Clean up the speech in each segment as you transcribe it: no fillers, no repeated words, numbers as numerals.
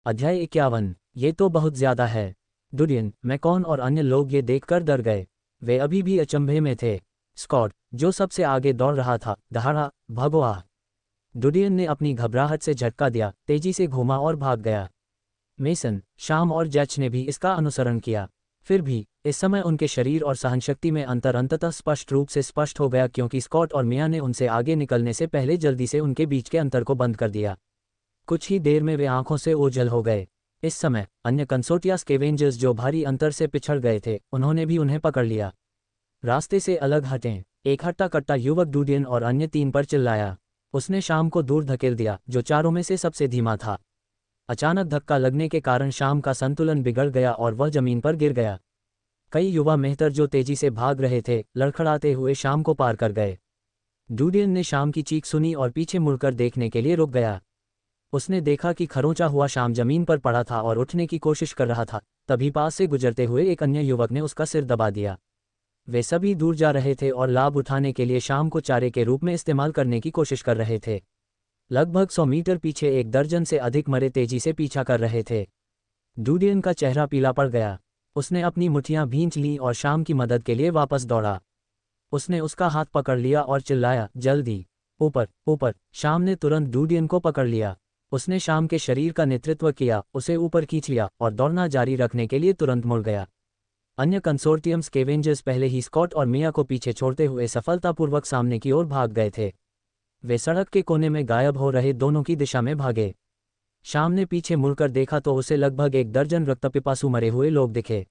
अध्याय 51। ये तो बहुत ज्यादा है। डुडियन, मैकॉन और अन्य लोग ये देखकर डर गए। वे अभी भी अचंभे में थे। स्कॉट, जो सबसे आगे दौड़ रहा था, दहाड़ा, भागो आ। डुडियन ने अपनी घबराहट से झटका दिया, तेजी से घूमा और भाग गया। मेसन, शाम और जैच ने भी इसका अनुसरण किया। फिर भी इस समय उनके शरीर और सहनशक्ति में अंतर अंततः स्पष्ट रूप से स्पष्ट हो गया, क्योंकि स्कॉट और मिया ने उनसे आगे निकलने से पहले जल्दी से उनके बीच के अंतर को बंद कर दिया। कुछ ही देर में वे आंखों से ओझल हो गए। इस समय अन्य कंसोर्टिया स्केवेंजर्स जो भारी अंतर से पिछड़ गए थे, उन्होंने भी उन्हें पकड़ लिया। रास्ते से अलग हटें, एक हट्टा कट्टा युवक डुडियन और अन्य तीन पर चिल्लाया। उसने शाम को दूर धकेल दिया, जो चारों में से सबसे धीमा था। अचानक धक्का लगने के कारण शाम का संतुलन बिगड़ गया और वह जमीन पर गिर गया। कई युवा मेहतर जो तेजी से भाग रहे थे, लड़खड़ाते हुए शाम को पार कर गए। डुडियन ने शाम की चीख सुनी और पीछे मुड़कर देखने के लिए रुक गया। उसने देखा कि खरोंचा हुआ शाम जमीन पर पड़ा था और उठने की कोशिश कर रहा था। तभी पास से गुजरते हुए एक अन्य युवक ने उसका सिर दबा दिया। वे सभी दूर जा रहे थे और लाभ उठाने के लिए शाम को चारे के रूप में इस्तेमाल करने की कोशिश कर रहे थे। लगभग 100 मीटर पीछे एक दर्जन से अधिक मरे तेजी से पीछा कर रहे थे। डुडियन का चेहरा पीला पड़ गया। उसने अपनी मुट्ठियां भींच लीं और शाम की मदद के लिए वापस दौड़ा। उसने उसका हाथ पकड़ लिया और चिल्लाया, जल्दी, ऊपर, ऊपर। शाम ने तुरंत डुडियन को पकड़ लिया। उसने शाम के शरीर का नेतृत्व किया, उसे ऊपर खींच लिया और दौड़ना जारी रखने के लिए तुरंत मुड़ गया। अन्य कंसोर्टियम स्केवेंजर्स पहले ही स्कॉट और मिया को पीछे छोड़ते हुए सफलतापूर्वक सामने की ओर भाग गए थे। वे सड़क के कोने में गायब हो रहे दोनों की दिशा में भागे। शाम ने पीछे मुड़कर देखा तो उसे लगभग एक दर्जन रक्तपिपासु मरे हुए लोग दिखे।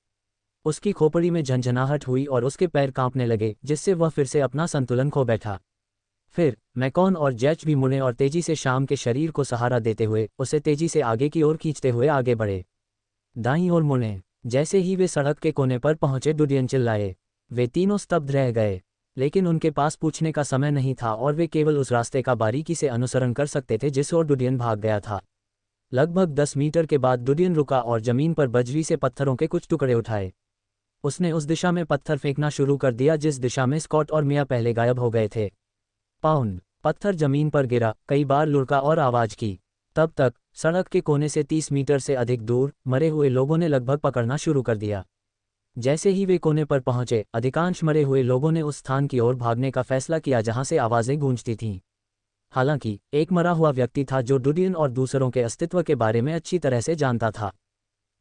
उसकी खोपड़ी में झंझनाहट हुई और उसके पैर कांपने लगे, जिससे वह फिर से अपना संतुलन खो बैठा। फिर मैकॉन और जैच भी मुड़े और तेजी से शाम के शरीर को सहारा देते हुए उसे तेजी से आगे की ओर खींचते हुए आगे बढ़े। दाईं ओर मुड़े। जैसे ही वे सड़क के कोने पर पहुंचे, डुडियन चिल्लाए। वे तीनों स्तब्ध रह गए, लेकिन उनके पास पूछने का समय नहीं था और वे केवल उस रास्ते का बारीकी से अनुसरण कर सकते थे जिस ओर डुडियन भाग गया था। लगभग 10 मीटर के बाद डुडियन रुका और जमीन पर बजरी से पत्थरों के कुछ टुकड़े उठाए। उसने उस दिशा में पत्थर फेंकना शुरू कर दिया जिस दिशा में स्कॉट और मिया पहले गायब हो गए थे। पाउंड पत्थर जमीन पर गिरा, कई बार लुढ़का और आवाज की। तब तक सड़क के कोने से 30 मीटर से अधिक दूर मरे हुए लोगों ने लगभग पकड़ना शुरू कर दिया। जैसे ही वे कोने पर पहुंचे, अधिकांश मरे हुए लोगों ने उस स्थान की ओर भागने का फैसला किया जहां से आवाजें गूंजती थीं। हालांकि एक मरा हुआ व्यक्ति था जो डुडियन और दूसरों के अस्तित्व के बारे में अच्छी तरह से जानता था।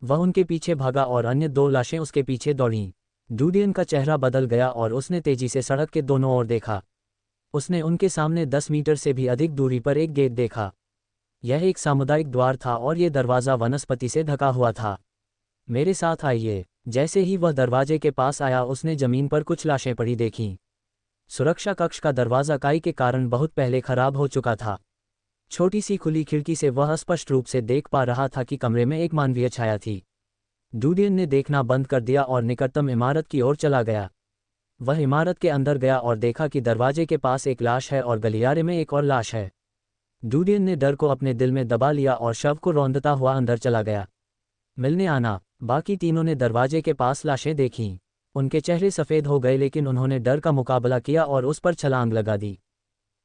वह उनके पीछे भागा और अन्य 2 लाशें उसके पीछे दौड़ीं। डुडियन का चेहरा बदल गया और उसने तेजी से सड़क के दोनों ओर देखा। उसने उनके सामने 10 मीटर से भी अधिक दूरी पर एक गेट देखा। यह एक सामुदायिक द्वार था और यह दरवाज़ा वनस्पति से ढका हुआ था। मेरे साथ आइए। जैसे ही वह दरवाजे के पास आया, उसने जमीन पर कुछ लाशें पड़ी देखीं। सुरक्षा कक्ष का दरवाज़ा काई के कारण बहुत पहले खराब हो चुका था। छोटी सी खुली खिड़की से वह स्पष्ट रूप से देख पा रहा था कि कमरे में एक मानवीय छाया थी। डुडियन ने देखना बंद कर दिया और निकटतम इमारत की ओर चला गया। वह इमारत के अंदर गया और देखा कि दरवाजे के पास एक लाश है और गलियारे में एक और लाश है। डुडियन ने डर को अपने दिल में दबा लिया और शव को रौंदता हुआ अंदर चला गया। मिलने आना। बाकी तीनों ने दरवाजे के पास लाशें देखीं। उनके चेहरे सफ़ेद हो गए, लेकिन उन्होंने डर का मुकाबला किया और उस पर छलांग लगा दी।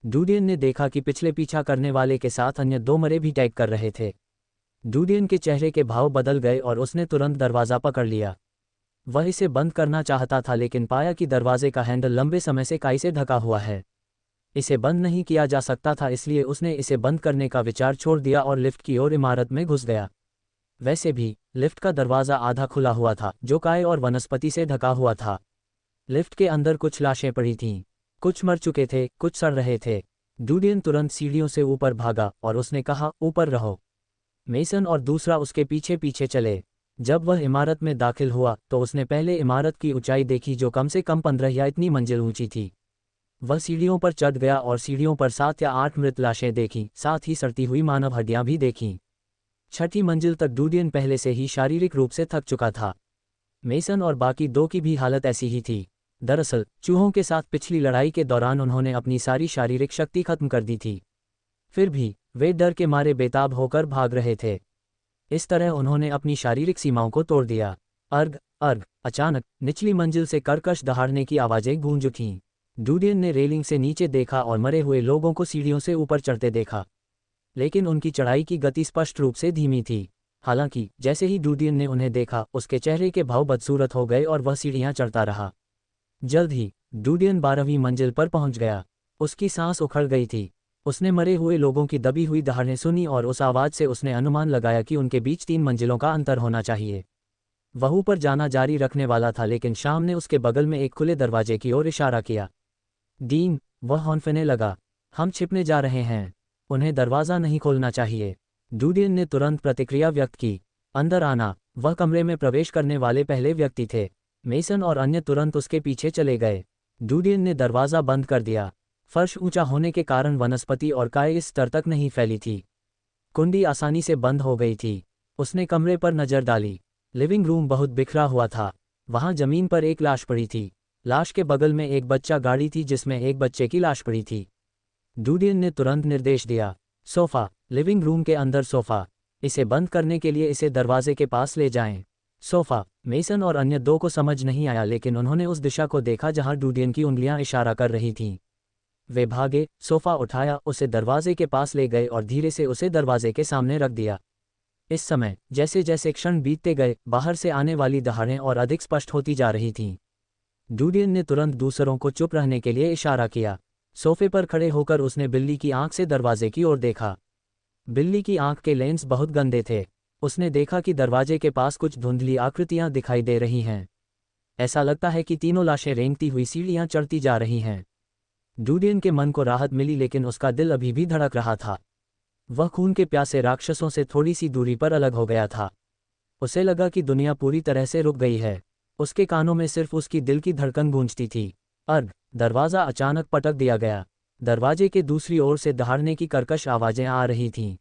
डुडियन ने देखा कि पिछले पीछा करने वाले के साथ अन्य 2 मरे भी टैग कर रहे थे। डुडियन के चेहरे के भाव बदल गए और उसने तुरंत दरवाज़ा पकड़ लिया। वह इसे बंद करना चाहता था, लेकिन पाया कि दरवाजे का हैंडल लंबे समय से काई से ढका हुआ है। इसे बंद नहीं किया जा सकता था, इसलिए उसने इसे बंद करने का विचार छोड़ दिया और लिफ्ट की ओर इमारत में घुस गया। वैसे भी लिफ्ट का दरवाज़ा आधा खुला हुआ था, जो काई और वनस्पति से ढका हुआ था। लिफ्ट के अंदर कुछ लाशें पड़ी थीं। कुछ मर चुके थे, कुछ सड़ रहे थे। डुडियन तुरंत सीढ़ियों से ऊपर भागा और उसने कहा, ऊपर रहो। मेसन और दूसरा उसके पीछे पीछे चले। जब वह इमारत में दाखिल हुआ तो उसने पहले इमारत की ऊंचाई देखी, जो कम से कम 15 या इतनी मंजिल ऊंची थी। वह सीढ़ियों पर चढ़ गया और सीढ़ियों पर 7 या 8 मृत लाशें देखीं, साथ ही सड़ती हुई मानव हड्डियां भी देखीं। छठी मंजिल तक डुडियन पहले से ही शारीरिक रूप से थक चुका था। मेसन और बाकी 2 की भी हालत ऐसी ही थी। दरअसल चूहों के साथ पिछली लड़ाई के दौरान उन्होंने अपनी सारी शारीरिक शक्ति खत्म कर दी थी। फिर भी वे डर के मारे बेताब होकर भाग रहे थे। इस तरह उन्होंने अपनी शारीरिक सीमाओं को तोड़ दिया। अर्ग अर्ग। अचानक निचली मंजिल से कर्कश दहाड़ने की आवाज़ें गूंज उठीं। डुडियन ने रेलिंग से नीचे देखा और मरे हुए लोगों को सीढ़ियों से ऊपर चढ़ते देखा, लेकिन उनकी चढ़ाई की गति स्पष्ट रूप से धीमी थी। हालांकि जैसे ही डूडियन ने उन्हें देखा, उसके चेहरे के भाव बदसूरत हो गए और वह सीढ़ियां चढ़ता रहा। जल्द ही डूडियन 12वीं मंजिल पर पहुंच गया। उसकी सांस उखड़ गई थी। उसने मरे हुए लोगों की दबी हुई दहाड़ें सुनी और उस आवाज़ से उसने अनुमान लगाया कि उनके बीच 3 मंजिलों का अंतर होना चाहिए। वह ऊपर जाना जारी रखने वाला था, लेकिन शाम ने उसके बगल में एक खुले दरवाजे की ओर इशारा किया। डीन, वह हौंफने लगा। हम छिपने जा रहे हैं। उन्हें दरवाज़ा नहीं खोलना चाहिए। डूडियन ने तुरंत प्रतिक्रिया व्यक्त की। अंदर आना। वह कमरे में प्रवेश करने वाले पहले व्यक्ति थे। मेसन और अन्य तुरंत उसके पीछे चले गए। डूडियन ने दरवाज़ा बंद कर दिया। फर्श ऊंचा होने के कारण वनस्पति और काय इस स्तर तक नहीं फैली थी। कुंडी आसानी से बंद हो गई थी। उसने कमरे पर नज़र डाली। लिविंग रूम बहुत बिखरा हुआ था। वहां जमीन पर एक लाश पड़ी थी। लाश के बगल में एक बच्चा गाड़ी थी जिसमें एक बच्चे की लाश पड़ी थी। डूडियन ने तुरंत निर्देश दिया। सोफ़ा। लिविंग रूम के अंदर सोफ़ा। इसे बंद करने के लिए इसे दरवाजे के पास ले जाएं। सोफ़ा। मेसन और अन्य दो को समझ नहीं आया, लेकिन उन्होंने उस दिशा को देखा जहां डूडियन की उंगलियां इशारा कर रही थीं। वे भागे, सोफ़ा उठाया, उसे दरवाजे के पास ले गए और धीरे से उसे दरवाजे के सामने रख दिया। इस समय जैसे जैसे क्षण बीतते गए, बाहर से आने वाली दहाड़ें और अधिक स्पष्ट होती जा रही थीं। डूडियन ने तुरंत दूसरों को चुप रहने के लिए इशारा किया। सोफे पर खड़े होकर उसने बिल्ली की आंख से दरवाजे की ओर देखा। बिल्ली की आंख के लेंस बहुत गंदे थे। उसने देखा कि दरवाजे के पास कुछ धुंधली आकृतियां दिखाई दे रही हैं। ऐसा लगता है कि तीनों लाशें रेंगती हुई सीढ़ियां चढ़ती जा रही हैं। डूडियन के मन को राहत मिली, लेकिन उसका दिल अभी भी धड़क रहा था। वह खून के प्यासे राक्षसों से थोड़ी सी दूरी पर अलग हो गया था। उसे लगा कि दुनिया पूरी तरह से रुक गई है। उसके कानों में सिर्फ उसकी दिल की धड़कन गूंजती थी। दरवाज़ा अचानक पटक दिया गया। दरवाजे के दूसरी ओर से दहाड़ने की कर्कश आवाज़ें आ रही थीं।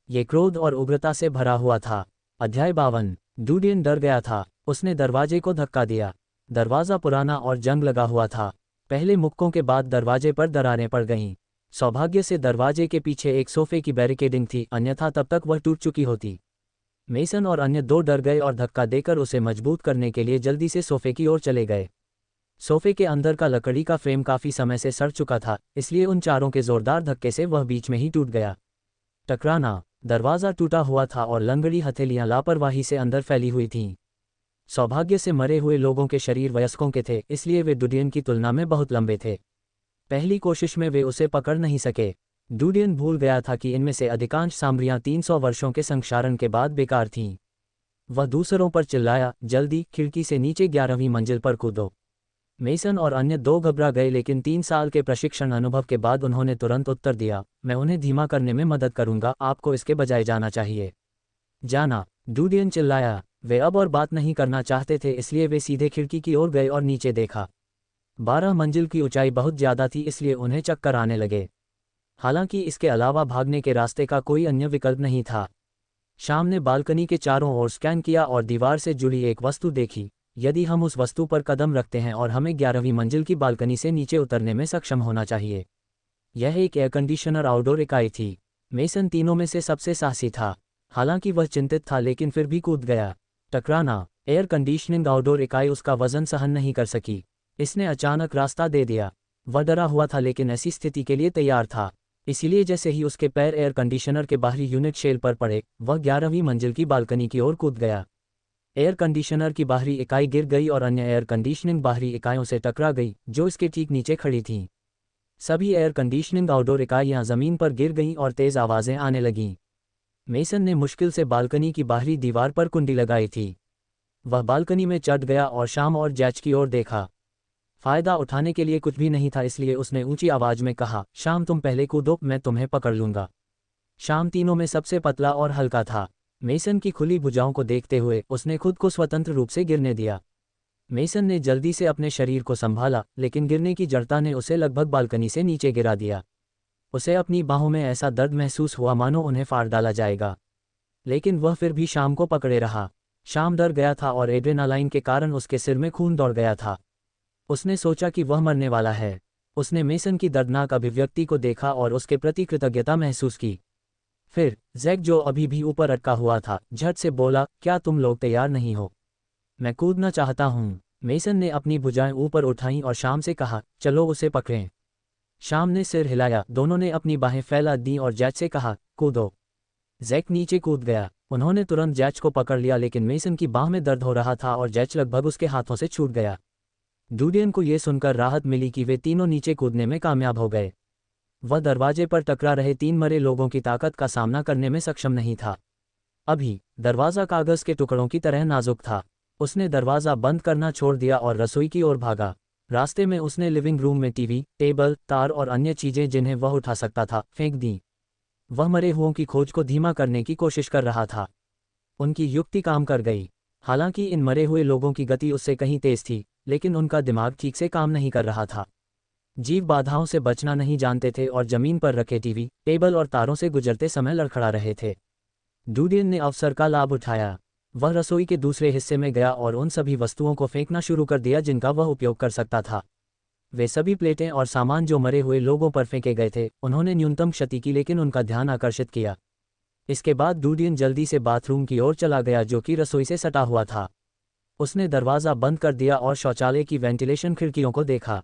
ये क्रोध और उग्रता से भरा हुआ था। अध्याय 52। डूडियन डर गया था। उसने दरवाजे को धक्का दिया। दरवाज़ा पुराना और जंग लगा हुआ था। पहले मुक्कों के बाद दरवाजे पर दरारें पड़ गईं। सौभाग्य से दरवाजे के पीछे एक सोफे की बैरिकेडिंग थी, अन्यथा तब तक वह टूट चुकी होती। मेसन और अन्य दो डर गए और धक्का देकर उसे मजबूत करने के लिए जल्दी से सोफे की ओर चले गए। सोफे के अंदर का लकड़ी का फ्रेम काफ़ी समय से सड़ चुका था, इसलिए उन चारों के जोरदार धक्के से वह बीच में ही टूट गया। टकराना। दरवाज़ा टूटा हुआ था और लंगड़ी हथेलियां लापरवाही से अंदर फैली हुई थीं। सौभाग्य से मरे हुए लोगों के शरीर वयस्कों के थे, इसलिए वे डूडियन की तुलना में बहुत लंबे थे। पहली कोशिश में वे उसे पकड़ नहीं सके। डूडियन भूल गया था कि इनमें से अधिकांश सामरियां 300 वर्षों के संक्षारण के बाद बेकार थीं। वह दूसरों पर चिल्लाया, जल्दी खिड़की से नीचे 11वीं मंजिल पर कूदो। मेसन और अन्य दो घबरा गए, लेकिन 3 साल के प्रशिक्षण अनुभव के बाद उन्होंने तुरंत उत्तर दिया, मैं उन्हें धीमा करने में मदद करूंगा, आपको इसके बजाय जाना चाहिए। जाना। डूडियन चिल्लाया। वे अब और बात नहीं करना चाहते थे, इसलिए वे सीधे खिड़की की ओर गए और नीचे देखा। 12 मंजिल की ऊंचाई बहुत ज़्यादा थी, इसलिए उन्हें चक्कर आने लगे। हालांकि इसके अलावा भागने के रास्ते का कोई अन्य विकल्प नहीं था। शाम ने बालकनी के चारों ओर स्कैन किया और दीवार से जुड़ी एक वस्तु देखी। यदि हम उस वस्तु पर कदम रखते हैं और हमें 11वीं मंजिल की बालकनी से नीचे उतरने में सक्षम होना चाहिए। यह एक एयर कंडीशनर आउटडोर इकाई थी। मेसन तीनों में से सबसे साहसी था। हालांकि वह चिंतित था, लेकिन फिर भी कूद गया। टकराना। एयर कंडीशनिंग आउटडोर इकाई उसका वजन सहन नहीं कर सकी। इसने अचानक रास्ता दे दिया। वह डरा हुआ था, लेकिन ऐसी स्थिति के लिए तैयार था। इसीलिए जैसे ही उसके पैर एयर कंडीशनर के बाहरी यूनिट शेल पर पड़े, वह 11वीं मंजिल की बालकनी की ओर कूद गया। एयर कंडीशनर की बाहरी इकाई गिर गई और अन्य एयर कंडीशनिंग बाहरी इकाइयों से टकरा गई, जो इसके ठीक नीचे खड़ी थीं। सभी एयर कंडीशनिंग आउटडोर इकाइयां जमीन पर गिर गईं और तेज आवाज़ें आने लगीं। मेसन ने मुश्किल से बालकनी की बाहरी दीवार पर कुंडी लगाई थी। वह बालकनी में चढ़ गया और शाम और जैच की ओर देखा। फ़ायदा उठाने के लिए कुछ भी नहीं था, इसलिए उसने ऊंची आवाज़ में कहा, शाम तुम पहले कूदो, मैं तुम्हें पकड़ लूँगा। शाम तीनों में सबसे पतला और हल्का था। मेसन की खुली भुजाओं को देखते हुए उसने खुद को स्वतंत्र रूप से गिरने दिया। मेसन ने जल्दी से अपने शरीर को संभाला, लेकिन गिरने की जड़ता ने उसे लगभग बालकनी से नीचे गिरा दिया। उसे अपनी बाहों में ऐसा दर्द महसूस हुआ मानो उन्हें फाड़ डाला जाएगा। लेकिन वह फिर भी शाम को पकड़े रहा। शाम डर गया था और एड्रेनालाइन के कारण उसके सिर में खून दौड़ गया था। उसने सोचा कि वह मरने वाला है। उसने मेसन की दर्दनाक अभिव्यक्ति को देखा और उसके प्रति कृतज्ञता महसूस की। फिर जैक, जो अभी भी ऊपर अटका हुआ था, झट से बोला, क्या तुम लोग तैयार नहीं हो? मैं कूदना चाहता हूँ। मेसन ने अपनी भुजाएं ऊपर उठाईं और शाम से कहा, चलो उसे पकड़ें। शाम ने सिर हिलाया। दोनों ने अपनी बाहें फैला दीं और जैक से कहा, कूदो। जैक नीचे कूद गया। उन्होंने तुरंत जैच को पकड़ लिया, लेकिन मेसन की बाह में दर्द हो रहा था और जैच लगभग उसके हाथों से छूट गया। डूडियन को यह सुनकर राहत मिली कि वे तीनों नीचे कूदने में कामयाब हो गए। वह दरवाजे पर टकरा रहे 3 मरे लोगों की ताकत का सामना करने में सक्षम नहीं था। अभी दरवाज़ा कागज़ के टुकड़ों की तरह नाजुक था। उसने दरवाज़ा बंद करना छोड़ दिया और रसोई की ओर भागा। रास्ते में उसने लिविंग रूम में टीवी, टेबल, तार और अन्य चीज़ें जिन्हें वह उठा सकता था, फेंक दी। वह मरे हुओं की खोज को धीमा करने की कोशिश कर रहा था। उनकी युक्ति काम कर गई। हालांकि इन मरे हुए लोगों की गति उससे कहीं तेज थी, लेकिन उनका दिमाग ठीक से काम नहीं कर रहा था। जीव बाधाओं से बचना नहीं जानते थे और जमीन पर रखे टीवी, टेबल और तारों से गुजरते समय लड़खड़ा रहे थे। डूडियन ने अवसर का लाभ उठाया। वह रसोई के दूसरे हिस्से में गया और उन सभी वस्तुओं को फेंकना शुरू कर दिया जिनका वह उपयोग कर सकता था। वे सभी प्लेटें और सामान जो मरे हुए लोगों पर फेंके गए थे, उन्होंने न्यूनतम क्षति की, लेकिन उनका ध्यान आकर्षित किया। इसके बाद डूडियन जल्दी से बाथरूम की ओर चला गया जो कि रसोई से सटा हुआ था। उसने दरवाज़ा बंद कर दिया और शौचालय की वेंटिलेशन खिड़कियों को देखा।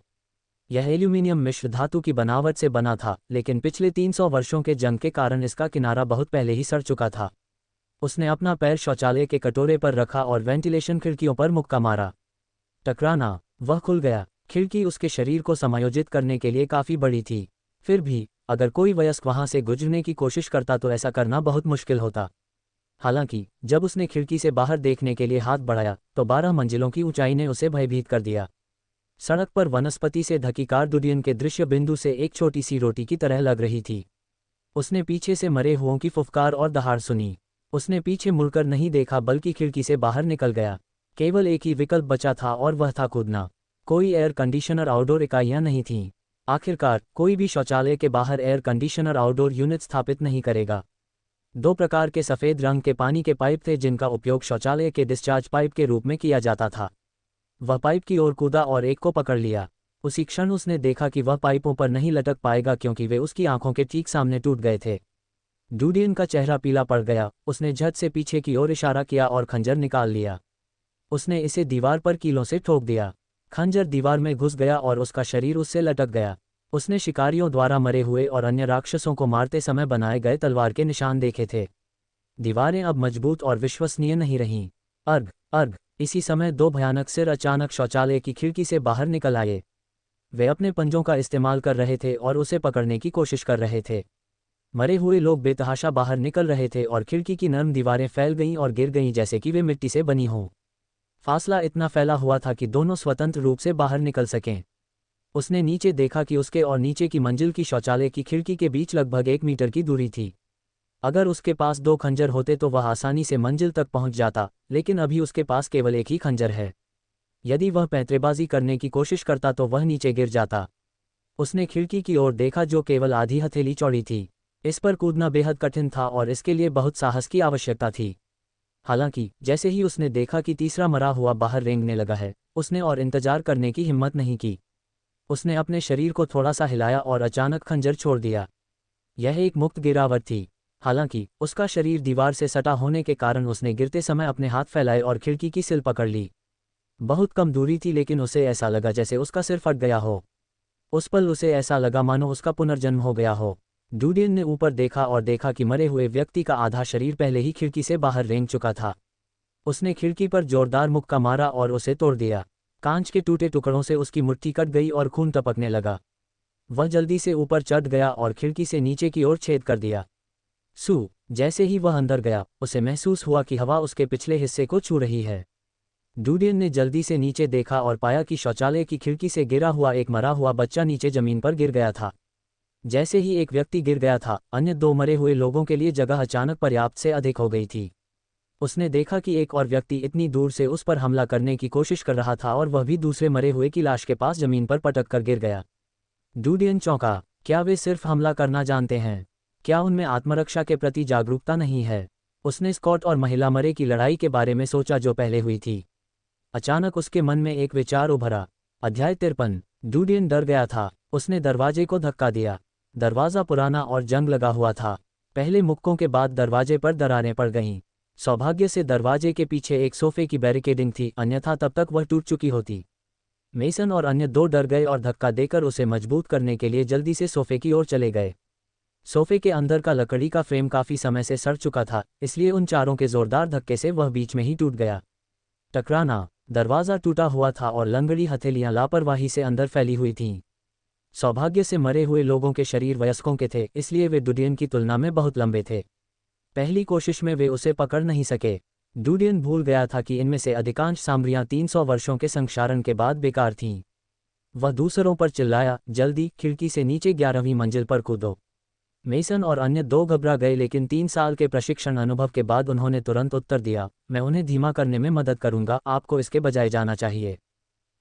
यह एल्यूमीनियम मिश्र धातु की बनावट से बना था, लेकिन पिछले 300 वर्षों के जंग के कारण इसका किनारा बहुत पहले ही सड़ चुका था। उसने अपना पैर शौचालय के कटोरे पर रखा और वेंटिलेशन खिड़कियों पर मुक्का मारा। टकराना, वह खुल गया। खिड़की उसके शरीर को समायोजित करने के लिए काफ़ी बड़ी थी। फिर भी अगर कोई वयस्क वहां से गुजरने की कोशिश करता तो ऐसा करना बहुत मुश्किल होता। हालांकि जब उसने खिड़की से बाहर देखने के लिए हाथ बढ़ाया तो 12 मंजिलों की ऊंचाई ने उसे भयभीत कर दिया। सड़क पर वनस्पति से ढकी कार डूडियन के दृश्य बिंदु से एक छोटी सी रोटी की तरह लग रही थी। उसने पीछे से मरे हुओं की फुफकार और दहाड़ सुनी। उसने पीछे मुड़कर नहीं देखा बल्कि खिड़की से बाहर निकल गया। केवल एक ही विकल्प बचा था और वह था कूदना। कोई एयर कंडीशनर आउटडोर इकाइयां नहीं थीं। आखिरकार कोई भी शौचालय के बाहर एयर कंडीशनर आउटडोर यूनिट स्थापित नहीं करेगा। 2 प्रकार के सफ़ेद रंग के पानी के पाइप थे जिनका उपयोग शौचालय के डिस्चार्ज पाइप के रूप में किया जाता था। वह पाइप की ओर कूदा और एक को पकड़ लिया। उसी क्षण उसने देखा कि वह पाइपों पर नहीं लटक पाएगा क्योंकि वे उसकी आंखों के ठीक सामने टूट गए थे। डूडियन का चेहरा पीला पड़ गया। उसने झट से पीछे की ओर इशारा किया और खंजर निकाल लिया। उसने इसे दीवार पर कीलों से ठोक दिया। खंजर दीवार में घुस गया और उसका शरीर उससे लटक गया। उसने शिकारियों द्वारा मरे हुए और अन्य राक्षसों को मारते समय बनाए गए तलवार के निशान देखे थे। दीवारें अब मजबूत और विश्वसनीय नहीं रहीं। अर्ग अर्ग। इसी समय 2 भयानक सिर अचानक शौचालय की खिड़की से बाहर निकल आए। वे अपने पंजों का इस्तेमाल कर रहे थे और उसे पकड़ने की कोशिश कर रहे थे। मरे हुए लोग बेतहाशा बाहर निकल रहे थे और खिड़की की नरम दीवारें फैल गईं और गिर गईं जैसे कि वे मिट्टी से बनी हों। फासला इतना फैला हुआ था कि दोनों स्वतंत्र रूप से बाहर निकल सकें। उसने नीचे देखा कि उसके और नीचे की मंजिल की शौचालय की खिड़की के बीच लगभग 1 मीटर की दूरी थी। अगर उसके पास 2 खंजर होते तो वह आसानी से मंजिल तक पहुंच जाता, लेकिन अभी उसके पास केवल एक ही खंजर है। यदि वह पैंतरेबाजी करने की कोशिश करता तो वह नीचे गिर जाता। उसने खिड़की की ओर देखा जो केवल आधी हथेली चौड़ी थी। इस पर कूदना बेहद कठिन था और इसके लिए बहुत साहस की आवश्यकता थी। हालांकि जैसे ही उसने देखा कि तीसरा मरा हुआ बाहर रेंगने लगा है, उसने और इंतजार करने की हिम्मत नहीं की। उसने अपने शरीर को थोड़ा सा हिलाया और अचानक खंजर छोड़ दिया। यह एक मुक्त गिरावट थी। हालांकि उसका शरीर दीवार से सटा होने के कारण उसने गिरते समय अपने हाथ फैलाए और खिड़की की सिल पकड़ ली। बहुत कम दूरी थी लेकिन उसे ऐसा लगा जैसे उसका सिर फट गया हो। उस पल उसे ऐसा लगा मानो उसका पुनर्जन्म हो गया हो। डूडियन ने ऊपर देखा और देखा कि मरे हुए व्यक्ति का आधा शरीर पहले ही खिड़की से बाहर रेंग चुका था। उसने खिड़की पर जोरदार मुक्का मारा और उसे तोड़ दिया। कांच के टूटे टुकड़ों से उसकी मुट्ठी कट गई और खून टपकने लगा। वह जल्दी से ऊपर चढ़ गया और खिड़की से नीचे की ओर छेद कर दिया। जैसे ही वह अंदर गया, उसे महसूस हुआ कि हवा उसके पिछले हिस्से को छू रही है। डूडियन ने जल्दी से नीचे देखा और पाया कि शौचालय की खिड़की से गिरा हुआ एक मरा हुआ बच्चा नीचे जमीन पर गिर गया था। जैसे ही एक व्यक्ति गिर गया था, अन्य 2 मरे हुए लोगों के लिए जगह अचानक पर्याप्त से अधिक हो गई थी। उसने देखा कि एक और व्यक्ति इतनी दूर से उस पर हमला करने की कोशिश कर रहा था और वह भी दूसरे मरे हुए की लाश के पास जमीन पर पटक कर गिर गया। डूडियन चौंका। क्या वे सिर्फ हमला करना जानते हैं? क्या उनमें आत्मरक्षा के प्रति जागरूकता नहीं है? उसने स्कॉट और महिला मरे की लड़ाई के बारे में सोचा जो पहले हुई थी। अचानक उसके मन में एक विचार उभरा। अध्याय 53। डूडियन डर गया था। उसने दरवाजे को धक्का दिया। दरवाज़ा पुराना और जंग लगा हुआ था। पहले मुक्कों के बाद दरवाजे पर दरारें पड़ गईं। सौभाग्य से दरवाजे के पीछे एक सोफे की बैरिकेडिंग थी, अन्यथा तब तक वह टूट चुकी होती। मेसन और अन्य 2 डर गए और धक्का देकर उसे मजबूत करने के लिए जल्दी से सोफे की ओर चले गए। सोफे के अंदर का लकड़ी का फ्रेम काफी समय से सड़ चुका था, इसलिए उन चारों के जोरदार धक्के से वह बीच में ही टूट गया। टकराना। दरवाज़ा टूटा हुआ था और लंगड़ी हथेलियां लापरवाही से अंदर फैली हुई थीं। सौभाग्य से मरे हुए लोगों के शरीर वयस्कों के थे, इसलिए वे डुडियन की तुलना में बहुत लंबे थे। पहली कोशिश में वे उसे पकड़ नहीं सके। डुडियन भूल गया था कि इनमें से अधिकांश सामरियां 300 वर्षों के संक्षारण के बाद बेकार थीं। वह दूसरों पर चिल्लाया, जल्दी खिड़की से नीचे 11वीं मंजिल पर कूदो। मेसन और अन्य दो घबरा गए, लेकिन 3 साल के प्रशिक्षण अनुभव के बाद उन्होंने तुरंत उत्तर दिया, मैं उन्हें धीमा करने में मदद करूंगा, आपको इसके बजाय जाना चाहिए।